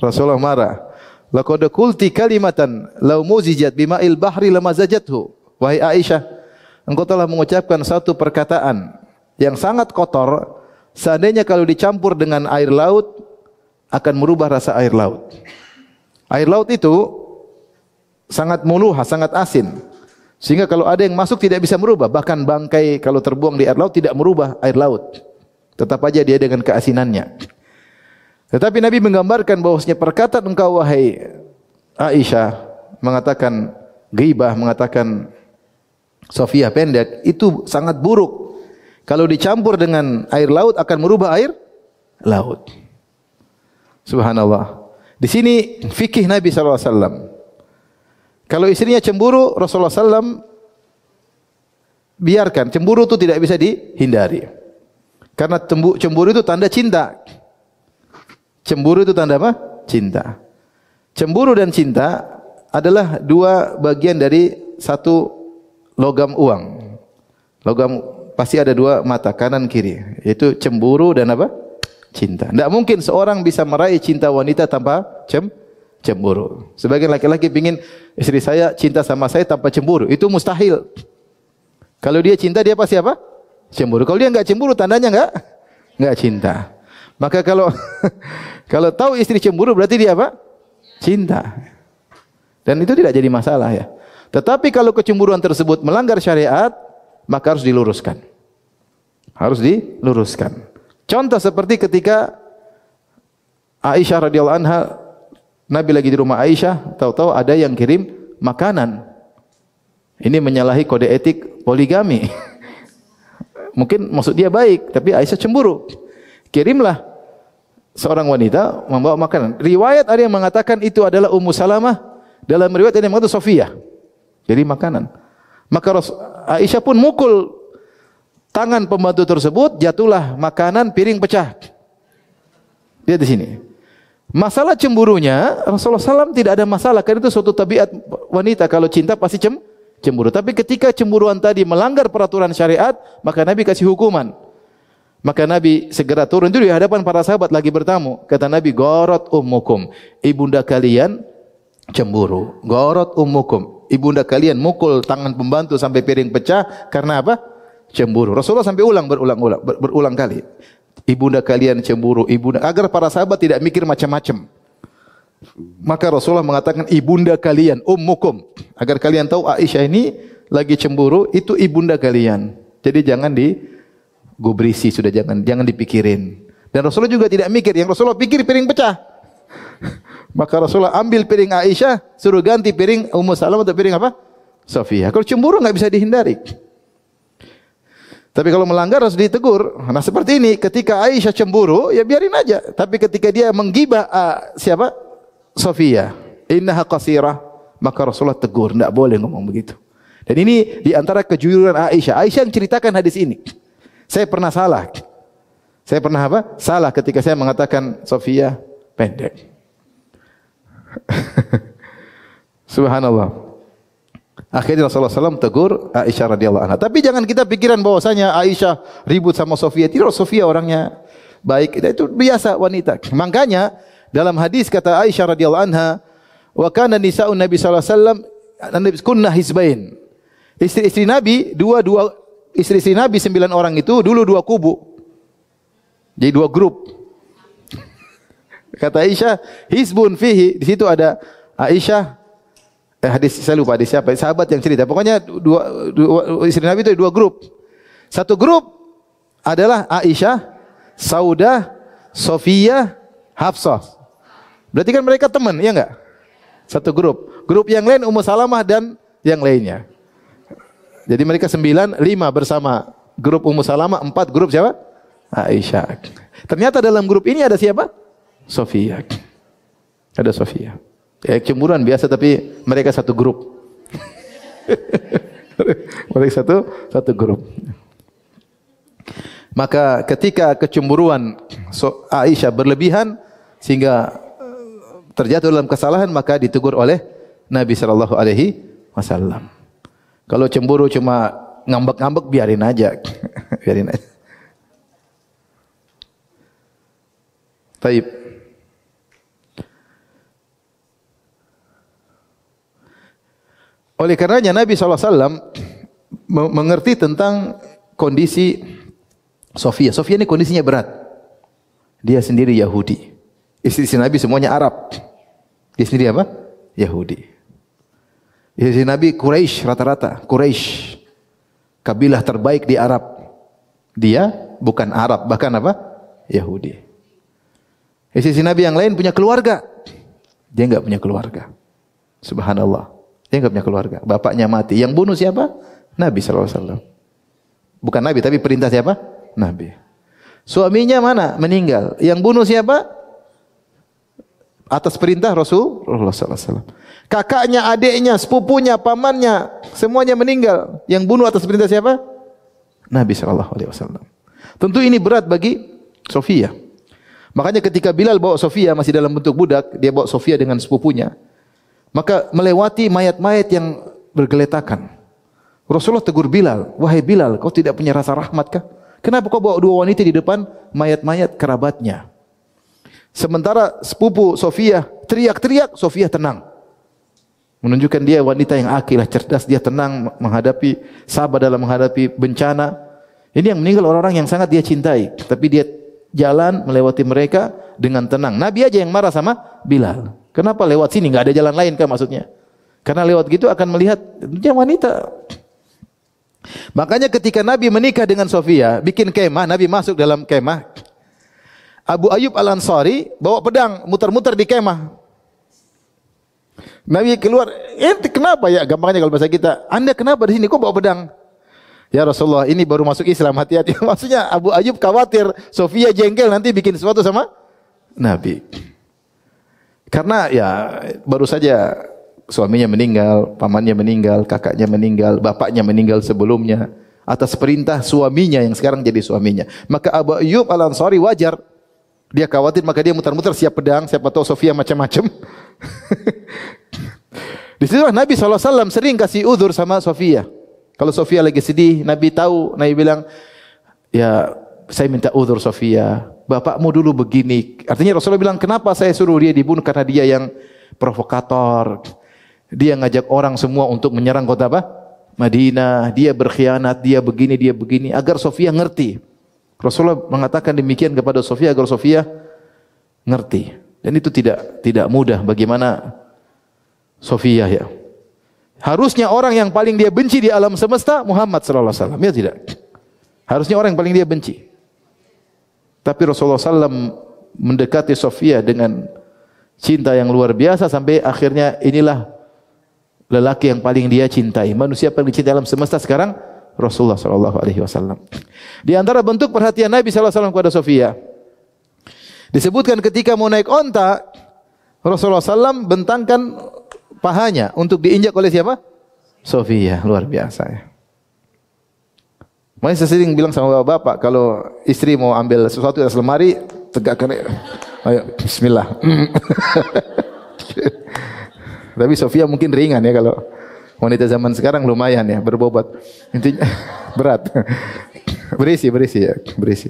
Rasulullah marah. Laqad qulti kalimatan law muzijat bima'il bahri lamazajathu. Wahai Aisyah, engkau telah mengucapkan satu perkataan yang sangat kotor, seandainya kalau dicampur dengan air laut akan merubah rasa air laut. Air laut itu sangat muluha, sangat asin. Sehingga kalau ada yang masuk tidak bisa merubah, bahkan bangkai kalau terbuang di air laut tidak merubah air laut. Tetap aja dia dengan keasinannya. Tetapi Nabi menggambarkan bahwasanya perkataan engkau wahai Aisyah mengatakan ghibah, mengatakan Sofia pendek, itu sangat buruk. Kalau dicampur dengan air laut akan merubah air laut. Subhanallah. Di sini fikih Nabi SAW. Kalau istrinya cemburu, Rasulullah SAW biarkan. Cemburu itu tidak bisa dihindari. Karena cemburu itu tanda cinta. Cemburu itu tanda apa? Cinta. Cemburu dan cinta adalah dua bagian dari satu logam uang. Logam pasti ada dua mata, kanan kiri. Yaitu cemburu dan apa? Cinta. Tidak mungkin seorang bisa meraih cinta wanita tanpa cemburu. Sebagian laki-laki ingin istri saya cinta sama saya tanpa cemburu. Itu mustahil. Kalau dia cinta, dia pasti apa? Cemburu. Kalau dia enggak cemburu, tandanya enggak cinta. Maka kalau tahu istri cemburu berarti dia apa? Cinta. Dan itu tidak jadi masalah ya. Tetapi kalau kecemburuan tersebut melanggar syariat, maka harus diluruskan. Harus diluruskan. Contoh seperti ketika Aisyah radhiyallahu anha, Nabi lagi di rumah Aisyah, tahu-tahu ada yang kirim makanan. Ini menyalahi kode etik poligami. Mungkin maksud dia baik, tapi Aisyah cemburu. Kirimlah seorang wanita membawa makanan. Riwayat ada yang mengatakan itu adalah Ummu Salamah, dalam riwayat ada yang mengatakan Sofiyah. Jadi makanan. Maka Aisyah pun mukul tangan pembantu tersebut, jatuhlah makanan, piring pecah. Lihat di sini. Masalah cemburunya, Rasulullah SAW tidak ada masalah, karena itu suatu tabiat wanita, kalau cinta pasti cemburu. Tapi ketika cemburuan tadi melanggar peraturan syariat, maka Nabi kasih hukuman. Maka Nabi segera turun itu di hadapan para sahabat lagi bertamu. Kata Nabi, "Gharat ummukum." Ibunda kalian cemburu. "Gharat ummukum." Ibunda kalian mukul tangan pembantu sampai piring pecah karena apa? Cemburu. Rasulullah sampai berulang kali. Ibunda kalian cemburu, agar para sahabat tidak mikir macam-macam. Maka Rasulullah mengatakan ibunda kalian, ummukum, agar kalian tahu Aisyah ini lagi cemburu, itu ibunda kalian. Jadi jangan digubrisi, sudah jangan dipikirin. Dan Rasulullah juga tidak mikir, yang Rasulullah pikir piring pecah. Maka Rasulullah ambil piring Aisyah, suruh ganti piring Ummu Salamah atau piring apa? Sofiyah. Kalau cemburu enggak bisa dihindari. Tapi kalau melanggar harus ditegur. Nah seperti ini, ketika Aisyah cemburu, ya biarin aja. Tapi ketika dia menggibah siapa? Sofiyah. Innaha qasirah. Maka Rasulullah tegur, tidak boleh ngomong begitu. Dan ini di antara kejujuran Aisyah. Aisyah yang ceritakan hadis ini. Saya pernah salah. Saya pernah apa? Salah ketika saya mengatakan Sofiyah pendek. Subhanallah. Akhirnya Rasulullah SAW tegur Aisyah radhiyallahu anha. Tapi jangan kita pikiran bahwasanya Aisyah ribut sama Sofiyah. Tidak, Sofiyah orangnya baik. Itu biasa wanita. Makanya dalam hadis kata Aisyah radhiyallahu anha, wa kana nisa'un Nabi sallallahu alaihi wasallam kunna hizbain. Istri-istri Nabi istri-istri Nabi 9 orang itu dulu 2 kubu. Jadi 2 grup. Kata Aisyah, hizbun fihi, di situ ada Aisyah, hadis saya lupa hadis siapa, sahabat yang cerita. Pokoknya dua istri Nabi itu 2 grup. Satu grup adalah Aisyah, Saudah, Sofiyah, Hafsah. Berarti kan mereka teman, ya enggak? Satu grup. Grup yang lain Ummu Salamah dan yang lainnya. Jadi mereka 9, 5 bersama grup Ummu Salamah, 4 grup siapa? Aisyah. Ternyata dalam grup ini ada siapa? Sofiyah. Ada Sofiyah. Ya, cemburuan biasa tapi mereka satu grup. Mereka satu grup. Maka ketika kecemburuan Aisyah berlebihan sehingga terjatuh dalam kesalahan, maka ditegur oleh Nabi sallallahu alaihi wasallam. Kalau cemburu cuma ngambek-ngambek biarin aja. Biarin aja. Baik. Oleh karenanya Nabi SAW mengerti tentang kondisi Sofiyah. Sofiyah ini kondisinya berat. Dia sendiri Yahudi. Istri Nabi semuanya Arab. Dia sendiri apa? Yahudi. Istri Nabi Quraisy rata-rata. Quraisy. Kabilah terbaik di Arab. Dia bukan Arab, bahkan apa? Yahudi. Istri Nabi yang lain punya keluarga. Dia enggak punya keluarga. Subhanallah. Dia enggak punya keluarga. Bapaknya mati. Yang bunuh siapa? Nabi SAW. Bukan Nabi, tapi perintah siapa? Nabi. Suaminya mana? Meninggal. Yang bunuh siapa? Atas perintah Rasulullah SAW. Kakaknya, adiknya, sepupunya, pamannya, semuanya meninggal. Yang bunuh atas perintah siapa? Nabi SAW. Tentu ini berat bagi Sofiyah. Makanya ketika Bilal bawa Sofiyah masih dalam bentuk budak, dia bawa Sofiyah dengan sepupunya. Maka melewati mayat-mayat yang bergeletakan. Rasulullah tegur Bilal, "Wahai Bilal, kau tidak punya rasa rahmat kah? Kenapa kau bawa 2 wanita di depan mayat-mayat kerabatnya?" Sementara sepupu Sofiyah teriak-teriak, Sofiyah tenang. Menunjukkan dia wanita yang akilah, cerdas, dia tenang menghadapi, sabar dalam menghadapi bencana. Ini yang meninggal orang-orang yang sangat dia cintai, tapi dia jalan melewati mereka dengan tenang. Nabi aja yang marah sama Bilal. Kenapa lewat sini? Enggak ada jalan lain kan maksudnya? Karena lewat gitu akan melihat dia wanita. Makanya ketika Nabi menikah dengan Sofiyah, bikin kemah, Nabi masuk dalam kemah. Abu Ayyub Al-Ansari bawa pedang, muter-muter di kemah. Nabi keluar, kenapa ya? Gampangnya kalau bahasa kita, Anda kenapa di sini? Kok bawa pedang? Ya Rasulullah, ini baru masuk Islam, hati-hati. Maksudnya Abu Ayyub khawatir Sofiyah jengkel nanti bikin sesuatu sama Nabi. Karena ya baru saja suaminya meninggal, pamannya meninggal, kakaknya meninggal, bapaknya meninggal sebelumnya atas perintah suaminya yang sekarang jadi suaminya. Maka Abu Ayyub Al-Ansari wajar dia khawatir, maka dia muter-muter siap pedang, siapa tahu Sofia macam-macam. Di situlah Nabi SAW sering kasih uzur sama Sofia. Kalau Sofia lagi sedih, Nabi tahu, Nabi bilang, ya saya minta uzur Sofia, bapakmu dulu begini. Artinya Rasulullah bilang, kenapa saya suruh dia dibunuh? Karena dia yang provokator. Dia ngajak orang semua untuk menyerang kota apa? Madinah. Dia berkhianat, dia begini. Agar Sofia ngerti. Rasulullah mengatakan demikian kepada Sofia agar Sofia ngerti. Dan itu tidak mudah bagaimana Sofia ya. Harusnya orang yang paling dia benci di alam semesta Muhammad sallallahu alaihi wasallam, ya tidak? Harusnya orang yang paling dia benci. Tapi Rasulullah SAW mendekati Sofia dengan cinta yang luar biasa sampai akhirnya inilah lelaki yang paling dia cintai. Manusia paling dicintai alam semesta sekarang Rasulullah sallallahu alaihi wasallam. Di antara bentuk perhatian Nabi sallallahu alaihi wasallam kepada Sofia, disebutkan ketika mau naik onta, Rasulullah SAW bentangkan pahanya untuk diinjak oleh siapa? Sofia. Luar biasa ya. Makanya saya sering bilang sama bapak, kalau istri mau ambil sesuatu dari lemari, tegakkan, ayo bismillah. Tapi Sofia mungkin ringan ya, kalau wanita zaman sekarang lumayan ya, berbobot. Intinya berat. Berisi ya, berisi.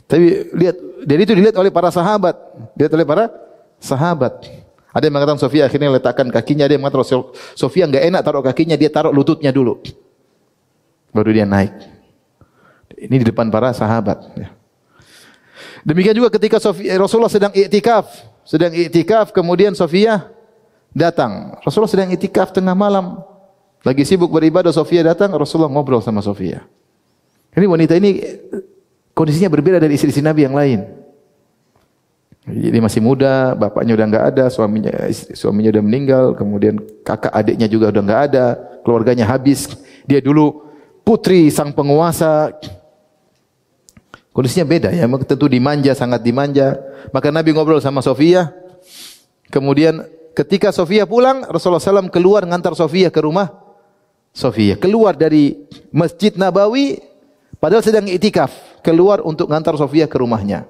Tapi lihat, jadi itu dilihat oleh para sahabat. Dilihat oleh para sahabat. Ada yang mengatakan Sofia akhirnya letakkan kakinya, ada yang mengatakan Sofia enggak enak taruh kakinya, dia taruh lututnya dulu. Baru dia naik. Ini di depan para sahabat. Demikian juga ketika Rasulullah sedang iktikaf, kemudian Sofia datang. Rasulullah sedang iktikaf tengah malam, lagi sibuk beribadah, Sofia datang, Rasulullah ngobrol sama Sofia. Ini wanita ini kondisinya berbeda dari istri-istri Nabi yang lain. Jadi masih muda, bapaknya udah enggak ada, suaminya udah meninggal, kemudian kakak adiknya juga udah enggak ada, keluarganya habis. Dia dulu putri sang penguasa. Kondisinya beda ya, tentu dimanja, sangat dimanja. Maka Nabi ngobrol sama Sofia. Kemudian ketika Sofia pulang, Rasulullah SAW keluar ngantar Sofia ke rumah Sofia. Keluar dari Masjid Nabawi, padahal sedang iktikaf. Keluar untuk ngantar Sofia ke rumahnya.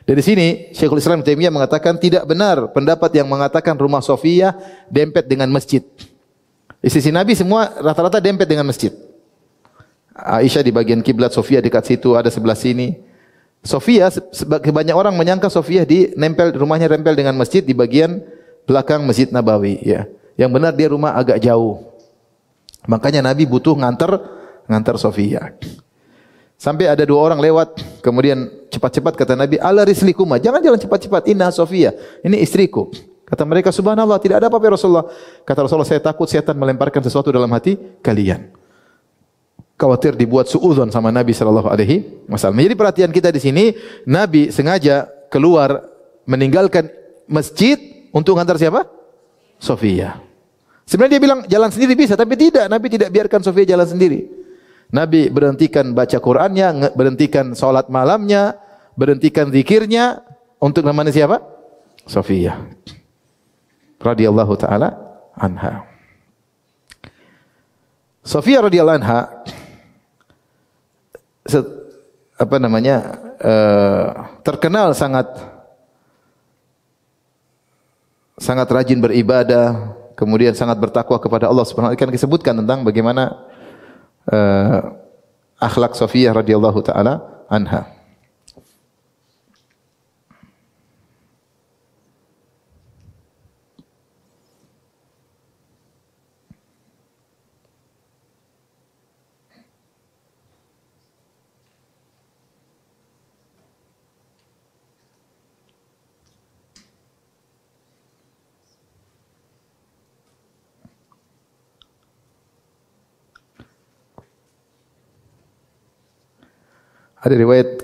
Dari sini Syekhul Islam Taimiyah mengatakan tidak benar pendapat yang mengatakan rumah Sofia dempet dengan masjid. Istri Nabi semua rata-rata dempet dengan masjid. Aisyah di bagian kiblat, Sofia dekat situ, ada sebelah sini. Sofia, banyak orang menyangka Sofia rumahnya nempel dengan masjid di bagian belakang Masjid Nabawi. Ya. Yang benar dia rumah agak jauh. Makanya Nabi butuh ngantar Sofia. Sampai ada dua orang lewat, kemudian cepat-cepat kata Nabi, ala rislikuma, jangan jalan cepat-cepat, inna Sofia, ini istriku. Kata mereka, subhanallah, tidak ada apa-apa ya Rasulullah. Kata Rasulullah, saya takut setan melemparkan sesuatu dalam hati kalian. Khawatir dibuat suudzon sama Nabi sallallahu alaihi wasallam. Jadi perhatian kita di sini, Nabi sengaja keluar meninggalkan masjid untuk ngantar siapa? Sofia. Sebenarnya dia bilang jalan sendiri bisa, tapi tidak. Nabi tidak biarkan Sofia jalan sendiri. Nabi berhentikan baca Qur'annya, berhentikan salat malamnya, berhentikan zikirnya untuk namanya siapa? Sofia radhiyallahu taala anha. Sofia radhiyallahu anha terkenal sangat rajin beribadah, kemudian sangat bertakwa kepada Allah Subhanahu wa taala. Kan disebutkan tentang bagaimana akhlak Sofia radhiyallahu taala anha. Ada riwayat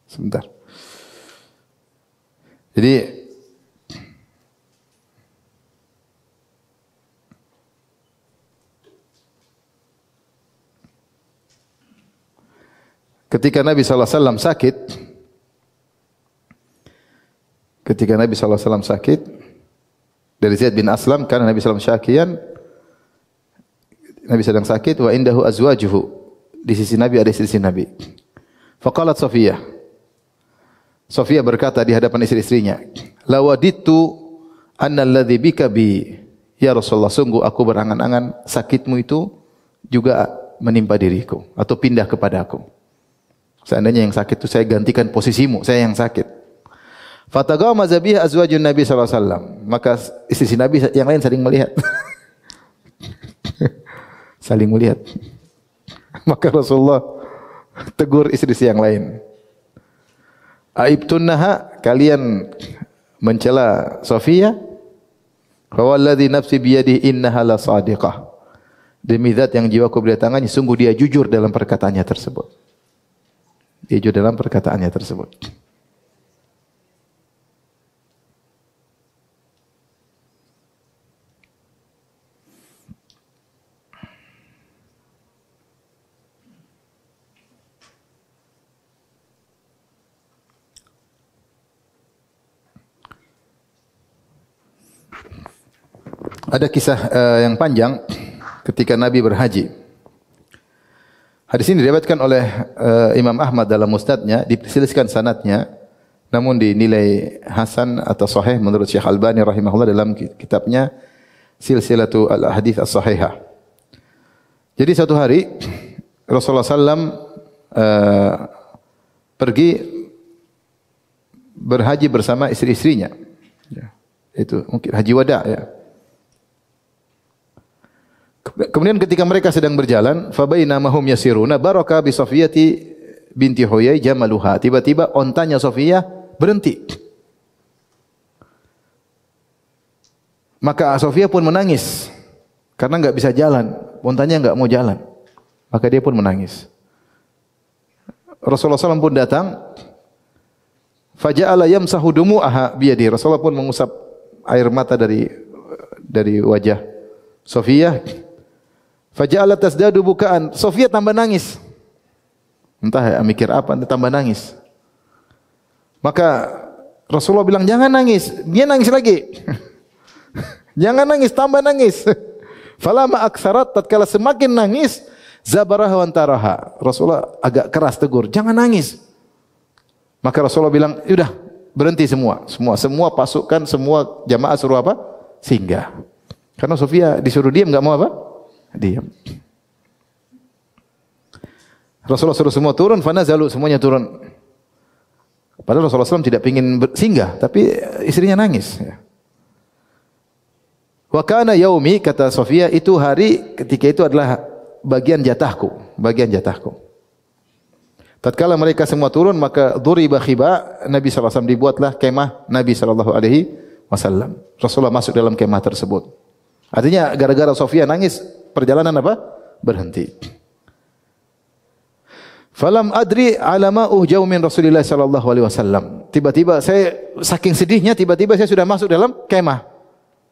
sebentar. Jadi ketika Nabi sallallahu alaihi wasallam sakit, ketika Nabi sallallahu alaihi wasallam sakit dari Zaid bin Aslam karena Nabi sallallahu alaihi wasallam syakian, Nabi sedang sakit wa indahu azwajuhu, di sisi Nabi ada istri Nabi. Faqalat Safiyah, Safiyah berkata di hadapan istri-istrinya, "Lawadittu anna alladhi bika bi." Ya Rasulullah, sungguh aku berangan-angan sakitmu itu juga menimpa diriku atau pindah kepada aku. Seandainya yang sakit itu saya gantikan posisimu, saya yang sakit. Fataghammaza biha azwajun Nabi sallallahu alaihi wasallam. Maka istri Nabi yang lain saling melihat. Saling melihat. Maka Rasulullah tegur istri yang lain. Aibtunnaha, kalian mencela Safiyah? Fa walladhi nafsi biyadihi innaha la sadiqah. Demi zat yang jiwaku berada di tangannya, sungguh dia jujur dalam perkataannya tersebut. Dia jujur dalam perkataannya tersebut. Ada kisah yang panjang ketika Nabi berhaji. Hadis ini diriwayatkan oleh Imam Ahmad dalam Musnadnya, diperselisihkan sanadnya, namun dinilai hasan atau sahih menurut Syekh Albani rahimahullah dalam kitabnya Silsilatu Al-Hadits As-Sahihah. Jadi suatu hari Rasulullah SAW pergi berhaji bersama istri-istrinya. Ya, itu mungkin haji wada ya. Kemudian ketika mereka sedang berjalan, fabaina mahum yasiruna baraka bi Safiyati binti Huyai jamaluha. Tiba-tiba ontanya Safiyah berhenti. Maka Safiyah pun menangis karena enggak bisa jalan. Ontanya enggak mau jalan. Maka dia pun menangis. Rasulullah SAW pun datang. Faja'ala yamsahu dumu'aha biyadihi. Rasulullah pun mengusap air mata dari wajah Safiyah. Faja'alat tasdadu bukaan. Safiyah tambah nangis. Entah mikir apa, tambah nangis. Maka Rasulullah bilang, jangan nangis. Dia nangis lagi. Jangan nangis, tambah nangis. Falama aksarat, tatkala semakin nangis, zabaraha wa antaraha. Rasulullah agak keras tegur, jangan nangis. Maka Rasulullah bilang, sudah berhenti semua. Semua pasukan, semua jamaah suruh apa? Singgah. Karena Safiyah disuruh diam, enggak mau apa? Diam. Rasulullah suruh semua turun, fanazalu, semuanya turun. Padahal Rasulullah SAW tidak ingin singgah, tapi istrinya nangis. Wa kana yaumi, kata Safiyah, itu hari ketika itu adalah bagian jatahku. Tatkala mereka semua turun, maka duriba khiba, Nabi SAW dibuatlah kemah Nabi SAW. Rasulullah masuk dalam kemah tersebut. Artinya gara-gara Safiyah nangis, perjalanan apa? Berhenti. Falam adri alama uhjau min Rasulillah sallallahu alaihi wasallam. Tiba-tiba saya saking sedihnya, tiba-tiba saya sudah masuk dalam kemah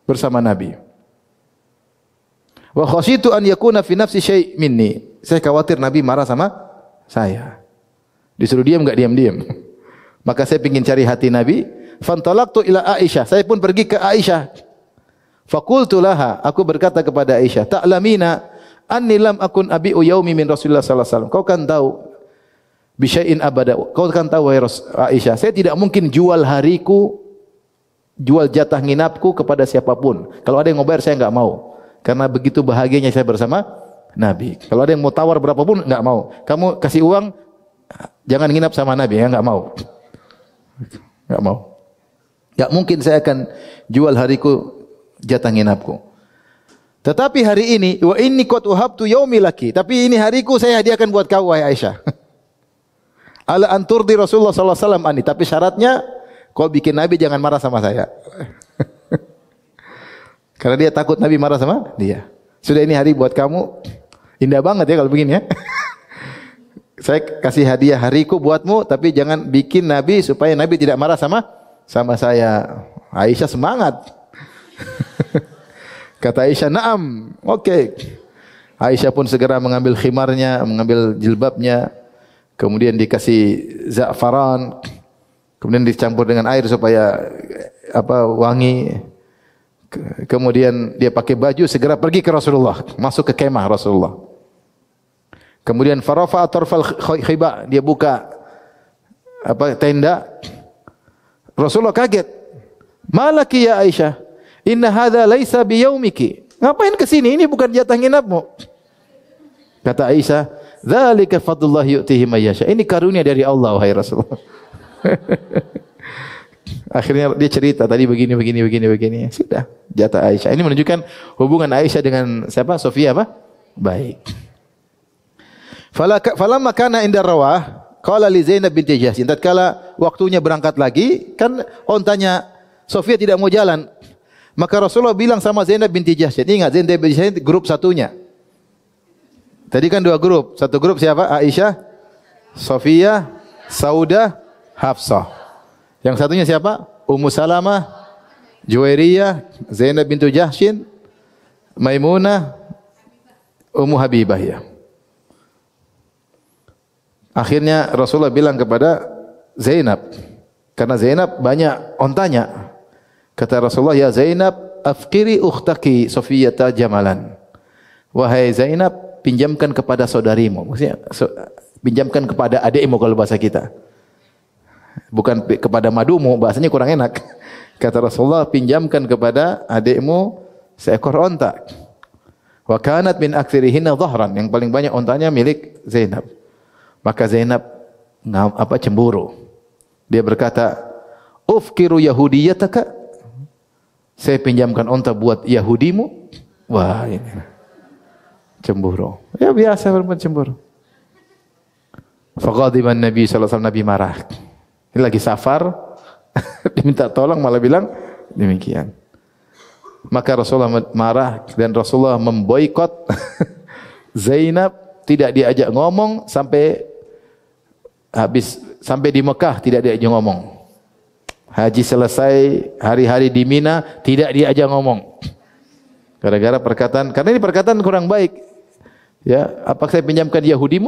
bersama Nabi. Wa khasyitu an yakuna fi nafsi syai' minni. Saya khawatir Nabi marah sama saya. Disuruh diam enggak diam-diam. Maka saya ingin cari hati Nabi. Fantalaqtu ila Aisyah. Saya pun pergi ke Aisyah. Faqultu laha, aku berkata kepada Aisyah, ta'lamina anni lam akun abi'u yaumi min Rasulullah sallallahu alaihi wasallam. Kau kan tahu bisyai'in abada. Kau kan tahu wahai Aisyah, saya tidak mungkin jual hariku, jual jatah nginapku kepada siapapun. Kalau ada yang mau bayar saya enggak mau. Karena begitu bahagianya saya bersama Nabi. Kalau ada yang mau tawar berapapun enggak mau. Kamu kasih uang, jangan nginap sama Nabi, ya enggak mau. Enggak mau. Enggak mungkin saya akan jual hariku jatah nginapku. Tetapi hari ini, wa inni qad uhabtu yaumi laki. Tapi ini hariku saya hadiahkan buat kau wahai Aisyah. Ala anturdi Rasulullah sallallahu alaihi wasallam ani. Tapi syaratnya kau bikin Nabi jangan marah sama saya. Karena dia takut Nabi marah sama dia. Sudah ini hari buat kamu. Indah banget ya kalau begini ya. Saya kasih hadiah hariku buatmu, tapi jangan bikin Nabi supaya Nabi tidak marah sama saya. Aisyah semangat. Kata Aisyah, "Na'am." Oke. Aisyah pun segera mengambil khimarnya, mengambil jilbabnya, kemudian dikasih za'faran, kemudian dicampur dengan air supaya wangi. Kemudian dia pakai baju, segera pergi ke Rasulullah, masuk ke kemah Rasulullah. Kemudian farafa atarfal khiba, dia buka tenda. Rasulullah kaget. Malaki ya Aisyah, inna hadza laisa biyaumiki. Ngapain ke sini? Ini bukan jatah nginapmu. Kata Aisyah, dzalika fadlullah yu'tihi may yasha. Ini karunia dari Allah wahai Rasulullah. Akhirnya dia cerita tadi begini. Sudah, jatah Aisyah. Ini menunjukkan hubungan Aisyah dengan siapa? Sofia apa? Baik. Falamma kana inda rawah, qala li Zainab binti Jahsy. Tatkala waktunya berangkat lagi, kan ontanya Sofia tidak mau jalan. Maka Rasulullah bilang sama Zainab binti Jahsy. Ingat, Zainab binti Jahsy grup satunya. Tadi kan dua grup. Satu grup siapa? Aisyah, Sofia, Saudah, Hafsah. Yang satunya siapa? Ummu Salamah, Juwairiyah, Zainab bintu Jahsy, Maimunah, Ummu Habibah ya. Akhirnya Rasulullah bilang kepada Zainab, karena Zainab banyak ontanya. Kata Rasulullah, ya Zainab, afqiri ukhtaki Sofiyata jamalan. Wahai Zainab, pinjamkan kepada saudarimu. Maksudnya pinjamkan kepada adikmu kalau bahasa kita. Bukan kepada madumu, bahasanya kurang enak. Kata Rasulullah, pinjamkan kepada adikmu seekor onta. Wa kanat min aktsirihinna dhahran, yang paling banyak ontanya milik Zainab. Maka Zainab cemburu. Dia berkata, "Ufkiru yahudiyataka?" Saya pinjamkan onta buat Yahudimu. Wah, ini cemburu. Ya biasa perempuan cemburu. Faqadiban Nabi sallallahu alaihi wasallam, Nabi marah. Ini lagi safar, diminta tolong malah bilang demikian. Maka Rasulullah marah dan Rasulullah memboikot Zainab, tidak diajak ngomong sampai di Mekah, tidak diajak ngomong. Haji selesai, hari-hari di Mina, tidak diajak ngomong. Gara-gara perkataan, karena ini perkataan kurang baik. Ya, apakah saya pinjamkan Yahudi?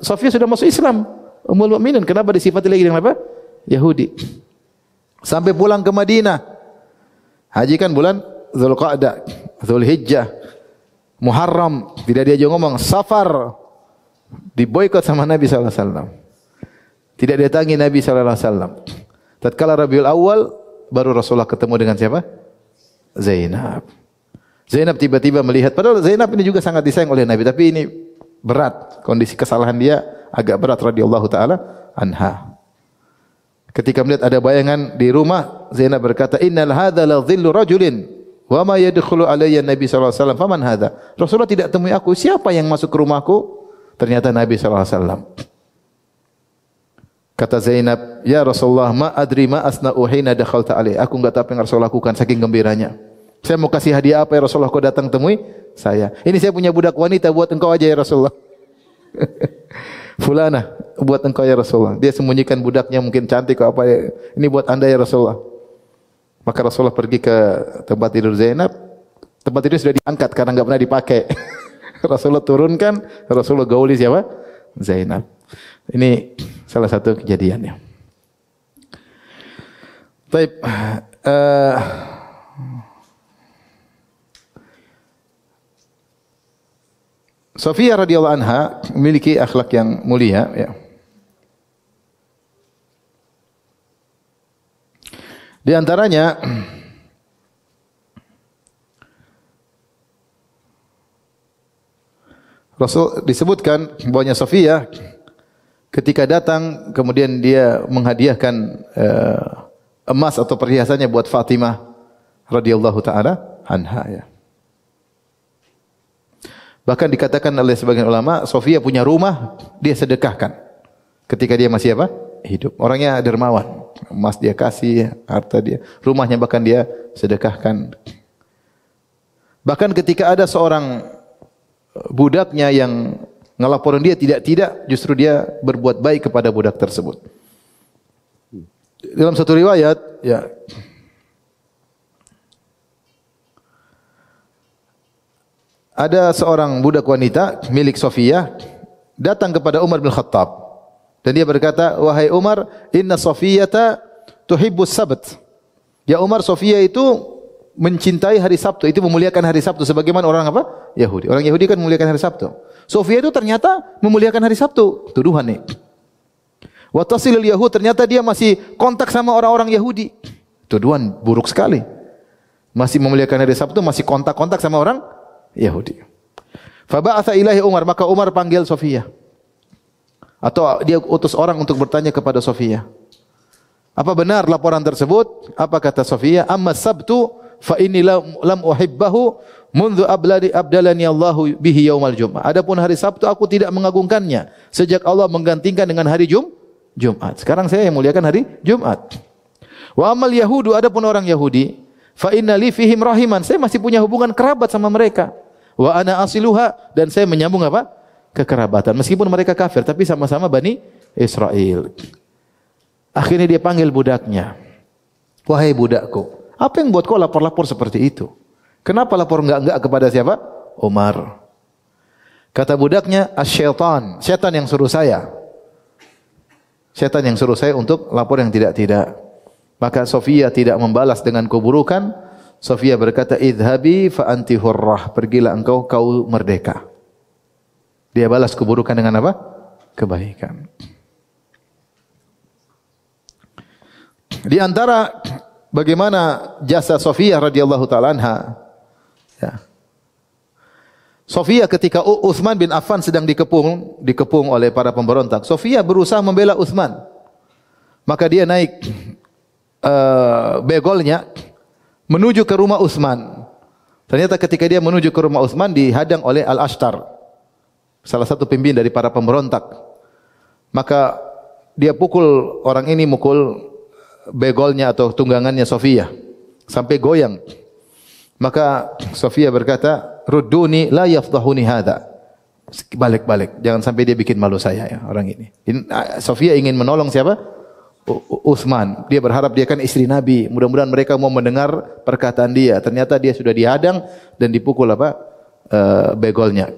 Sofia sudah masuk Islam. Ummul Mukminin, kenapa disifati lagi dengan apa? Yahudi. Sampai pulang ke Madinah. Haji kan bulan Zulqa'dah, Zulhijjah, Muharram, tidak diajak ngomong. Safar, diboikot sama Nabi sallallahu alaihi wasallam. Tidak datangi Nabi sallallahu alaihi wasallam. Tatkala Rabiul Awal, baru Rasulullah ketemu dengan siapa? Zainab. Zainab tiba-tiba melihat, padahal Zainab ini juga sangat disayang oleh Nabi, tapi ini berat, kondisi kesalahan dia agak berat radhiyallahu taala anha. Ketika melihat ada bayangan di rumah, Zainab berkata, "Innal hadza la dhillu rajulin wa ma yadkhulu alayya Nabi sallallahu alaihi wasallam, faman hadza?" Rasulullah tidak temui aku, siapa yang masuk ke rumahku? Ternyata Nabi sallallahu alaihi wasallam. Kata Zainab, "Ya Rasulullah, ma adri ma asna'u hina dakhalta alaihi." Aku enggak tahu apa yang Rasulullah lakukan saking gembiranya. Saya mau kasih hadiah apa ya Rasulullah, kau datang temui saya. Ini saya punya budak wanita, buat engkau aja ya Rasulullah. Fulana, buat engkau ya Rasulullah. Dia sembunyikan budaknya, mungkin cantik atau apa ya. Ini buat anda ya Rasulullah. Maka Rasulullah pergi ke tempat tidur Zainab. Tempat tidur sudah diangkat karena enggak pernah dipakai. Rasulullah turunkan, Rasulullah gauli siapa? Zainab. Ini salah satu kejadiannya. Baik, Sofia radhiyallahu anha memiliki akhlak yang mulia ya. Di antaranya Rasul disebutkan bahwanya Sofia ketika datang kemudian dia menghadiahkan emas atau perhiasannya buat Fatimah radhiyallahu taala anha ya. Bahkan dikatakan oleh sebagian ulama, Sofia punya rumah, dia sedekahkan ketika dia masih apa? Hidup. Orangnya dermawan. Emas dia kasih, harta dia, rumahnya bahkan dia sedekahkan. Bahkan ketika ada seorang budaknya yang ngelaporin dia tidak, justru dia berbuat baik kepada budak tersebut. Dalam satu riwayat, ya, ada seorang budak wanita milik Sofia datang kepada Umar bin Khattab dan dia berkata, "Wahai Umar, inna Sofiyata tuhibbus sabt." Ya Umar, Sofia itu mencintai hari Sabtu, itu memuliakan hari Sabtu sebagaimana orang apa? Yahudi. Orang Yahudi kan memuliakan hari Sabtu. Sofia itu ternyata memuliakan hari Sabtu. Tuduhan nih. Wa tasilul Yahud, ternyata dia masih kontak sama orang-orang Yahudi. Tuduhan buruk sekali. Masih memuliakan hari Sabtu, masih kontak-kontak sama orang Yahudi. Fa ba'atha ilaihi Umar, maka Umar panggil Sofia. Atau dia utus orang untuk bertanya kepada Sofia. Apa benar laporan tersebut? Apa kata Sofia? Amma sabtu fa inni lam uhibbahu mundu abdalani Allahu bihi yaumal Jum'ah. Adapun hari Sabtu aku tidak mengagungkannya sejak Allah menggantikan dengan hari Jumat. Sekarang saya yang muliakan hari Jumat. Wa amal yahudu, adapun orang Yahudi, fa inna li fihim rahiman. Saya masih punya hubungan kerabat sama mereka. Wa ana asiluha, dan saya menyambung apa? Kekerabatan. Meskipun mereka kafir, tapi sama-sama Bani Israel. Akhirnya dia panggil budaknya. Wahai budakku, apa yang buat kau lapor-lapor seperti itu? Kenapa lapor enggak kepada siapa? Umar. Kata budaknya, asy-syaitan, setan yang suruh saya. Setan yang suruh saya untuk lapor yang tidak-tidak. Maka Sofia tidak membalas dengan keburukan. Sofia berkata, idhabi fa anti hurrah. Pergilah engkau, kau merdeka. Dia balas keburukan dengan apa? Kebaikan. Di antara bagaimana jasa Sofia radhiyallahu taala anha. Ya. Sofia ketika Utsman bin Affan sedang dikepung oleh para pemberontak, Sofia berusaha membela Utsman. Maka dia naik begolnya menuju ke rumah Utsman. Ternyata ketika dia menuju ke rumah Utsman dihadang oleh Al-Ashtar, salah satu pemimpin dari para pemberontak. Maka dia pukul, orang ini mukul begolnya atau tunggangannya Sofia sampai goyang. Maka Sofia berkata, "Rudduni la yafdahuni hadza." Balik, jangan sampai dia bikin malu saya ya orang ini. Sofia ingin menolong siapa? Utsman. Dia berharap dia kan istri Nabi. Mudah-mudahan mereka mau mendengar perkataan dia. Ternyata dia sudah dihadang dan dipukul apa? Begolnya.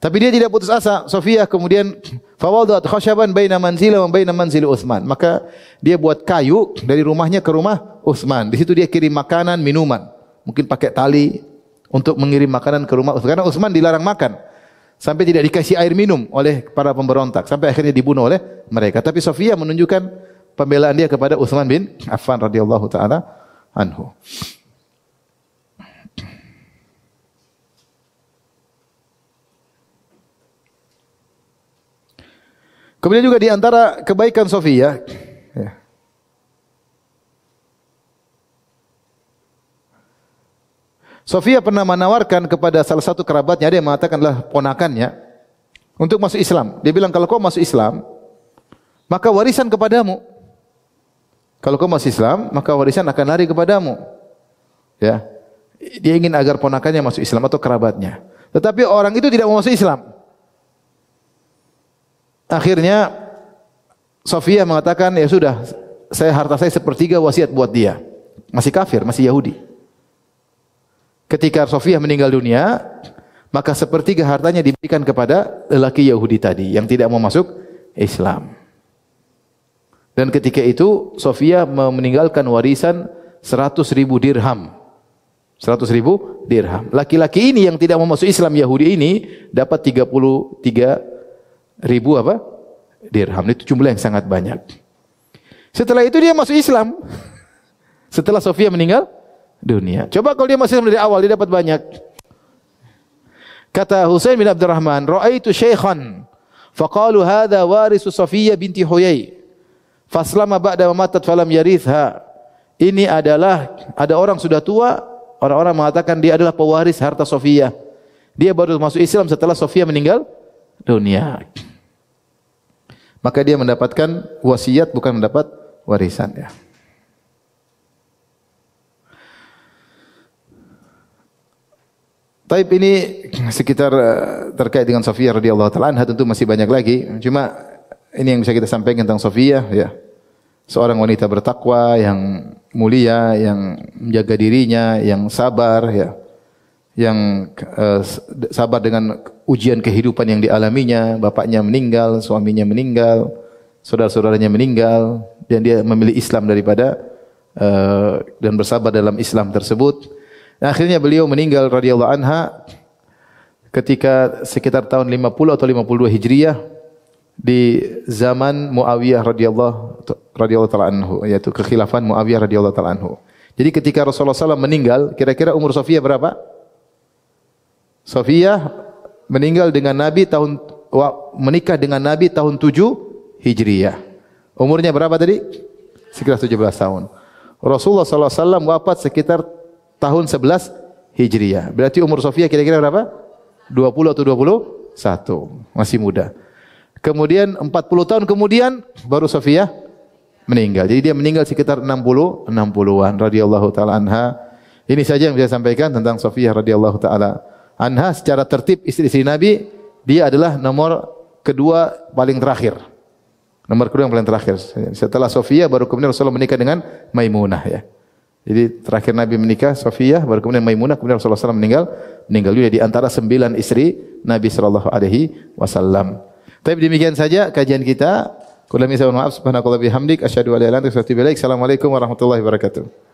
Tapi dia tidak putus asa. Sofia kemudian fawadat khashaban baina manzila wa baina manzil Utsman. Maka dia buat kayu dari rumahnya ke rumah Utsman. Di situ dia kirim makanan, minuman. Mungkin pakai tali untuk mengirim makanan ke rumah Utsman. Karena Utsman dilarang makan. Sampai tidak dikasih air minum oleh para pemberontak. Sampai akhirnya dibunuh oleh mereka. Tapi Sofia menunjukkan pembelaan dia kepada Utsman bin Affan radhiyallahu taala anhu. Kemudian juga di antara kebaikan Sofia, ya. Sofia pernah menawarkan kepada salah satu kerabatnya, dia mengatakanlah ponakannya, untuk masuk Islam. Dia bilang, kalau kau masuk Islam, maka warisan kepadamu. Kalau kau masuk Islam, maka warisan akan lari kepadamu. Ya, dia ingin agar ponakannya masuk Islam atau kerabatnya. Tetapi orang itu tidak mau masuk Islam. Akhirnya Sofia mengatakan, ya sudah, harta saya sepertiga wasiat buat dia. Masih kafir, masih Yahudi. Ketika Sofia meninggal dunia, maka sepertiga hartanya diberikan kepada lelaki Yahudi tadi yang tidak mau masuk Islam. Dan ketika itu Sofia meninggalkan warisan 100.000 dirham. 100.000 dirham. Laki-laki ini yang tidak mau masuk Islam, Yahudi ini, dapat 33.000 apa? Dirham. Itu jumlah yang sangat banyak. Setelah itu dia masuk Islam. Setelah Sofia meninggal dunia. Coba kalau dia masuk Islam dari awal, dia dapat banyak. Kata Husain bin Abdurrahman, "Ra'aitu syaikhan faqalu hadza warisu Sofia binti Huyai. Faslama ba'da ma matat falam yaritha." Ini adalah, ada orang sudah tua, orang-orang mengatakan dia adalah pewaris harta Sofia. Dia baru masuk Islam setelah Sofia meninggal dunia. Maka dia mendapatkan wasiat, bukan mendapat warisan ya. Taib ini sekitar terkait dengan Sofia radhiyallahu taala anha, tentu masih banyak lagi. Cuma ini yang bisa kita sampaikan tentang Sofia ya. Seorang wanita bertakwa yang mulia, yang menjaga dirinya, yang sabar ya. Yang sabar dengan ujian kehidupan yang dialaminya. Bapaknya meninggal, suaminya meninggal, saudara-saudaranya meninggal, dan dia memilih Islam daripada dan bersabar dalam Islam tersebut. Dan akhirnya beliau meninggal radhiyallahu anha ketika sekitar tahun 50 atau 52 Hijriah di zaman Muawiyah radhiyallahu taala anhu, yaitu kekhilafan Muawiyah radhiyallahu taala anhu. Jadi ketika Rasulullah SAW meninggal, kira-kira umur Sofiyah berapa? Sofiyah meninggal dengan Nabi menikah dengan Nabi tahun 7 Hijriah. Umurnya berapa tadi? Sekitar 17 tahun. Rasulullah SAW wafat sekitar tahun 11 Hijriah. Berarti umur Sofiyah kira-kira berapa? 20 atau 21. Masih muda. Kemudian 40 tahun kemudian baru Sofiyah meninggal. Jadi dia meninggal sekitar 60-an radhiyallahu taala anha. Ini saja yang saya sampaikan tentang Sofiyah radhiyallahu taala anha. Secara tertib istri-istri Nabi, dia adalah nomor kedua paling terakhir. Nomor kedua yang paling terakhir. Setelah Sofiyah baru kemudian Rasulullah menikah dengan Maimunah ya. Jadi terakhir Nabi menikah Sofiyah, baru kemudian Maimunah, kemudian Rasulullah SAW meninggal juga di antara 9 istri Nabi sallallahu alaihi wasallam. Tapi demikian saja kajian kita. Qul la ilaha illa anta subhanaka wa bihamdik asyhadu an la ilaha illa anta astaghfiruka wa atubu ilaik. Assalamualaikum warahmatullahi wabarakatuh.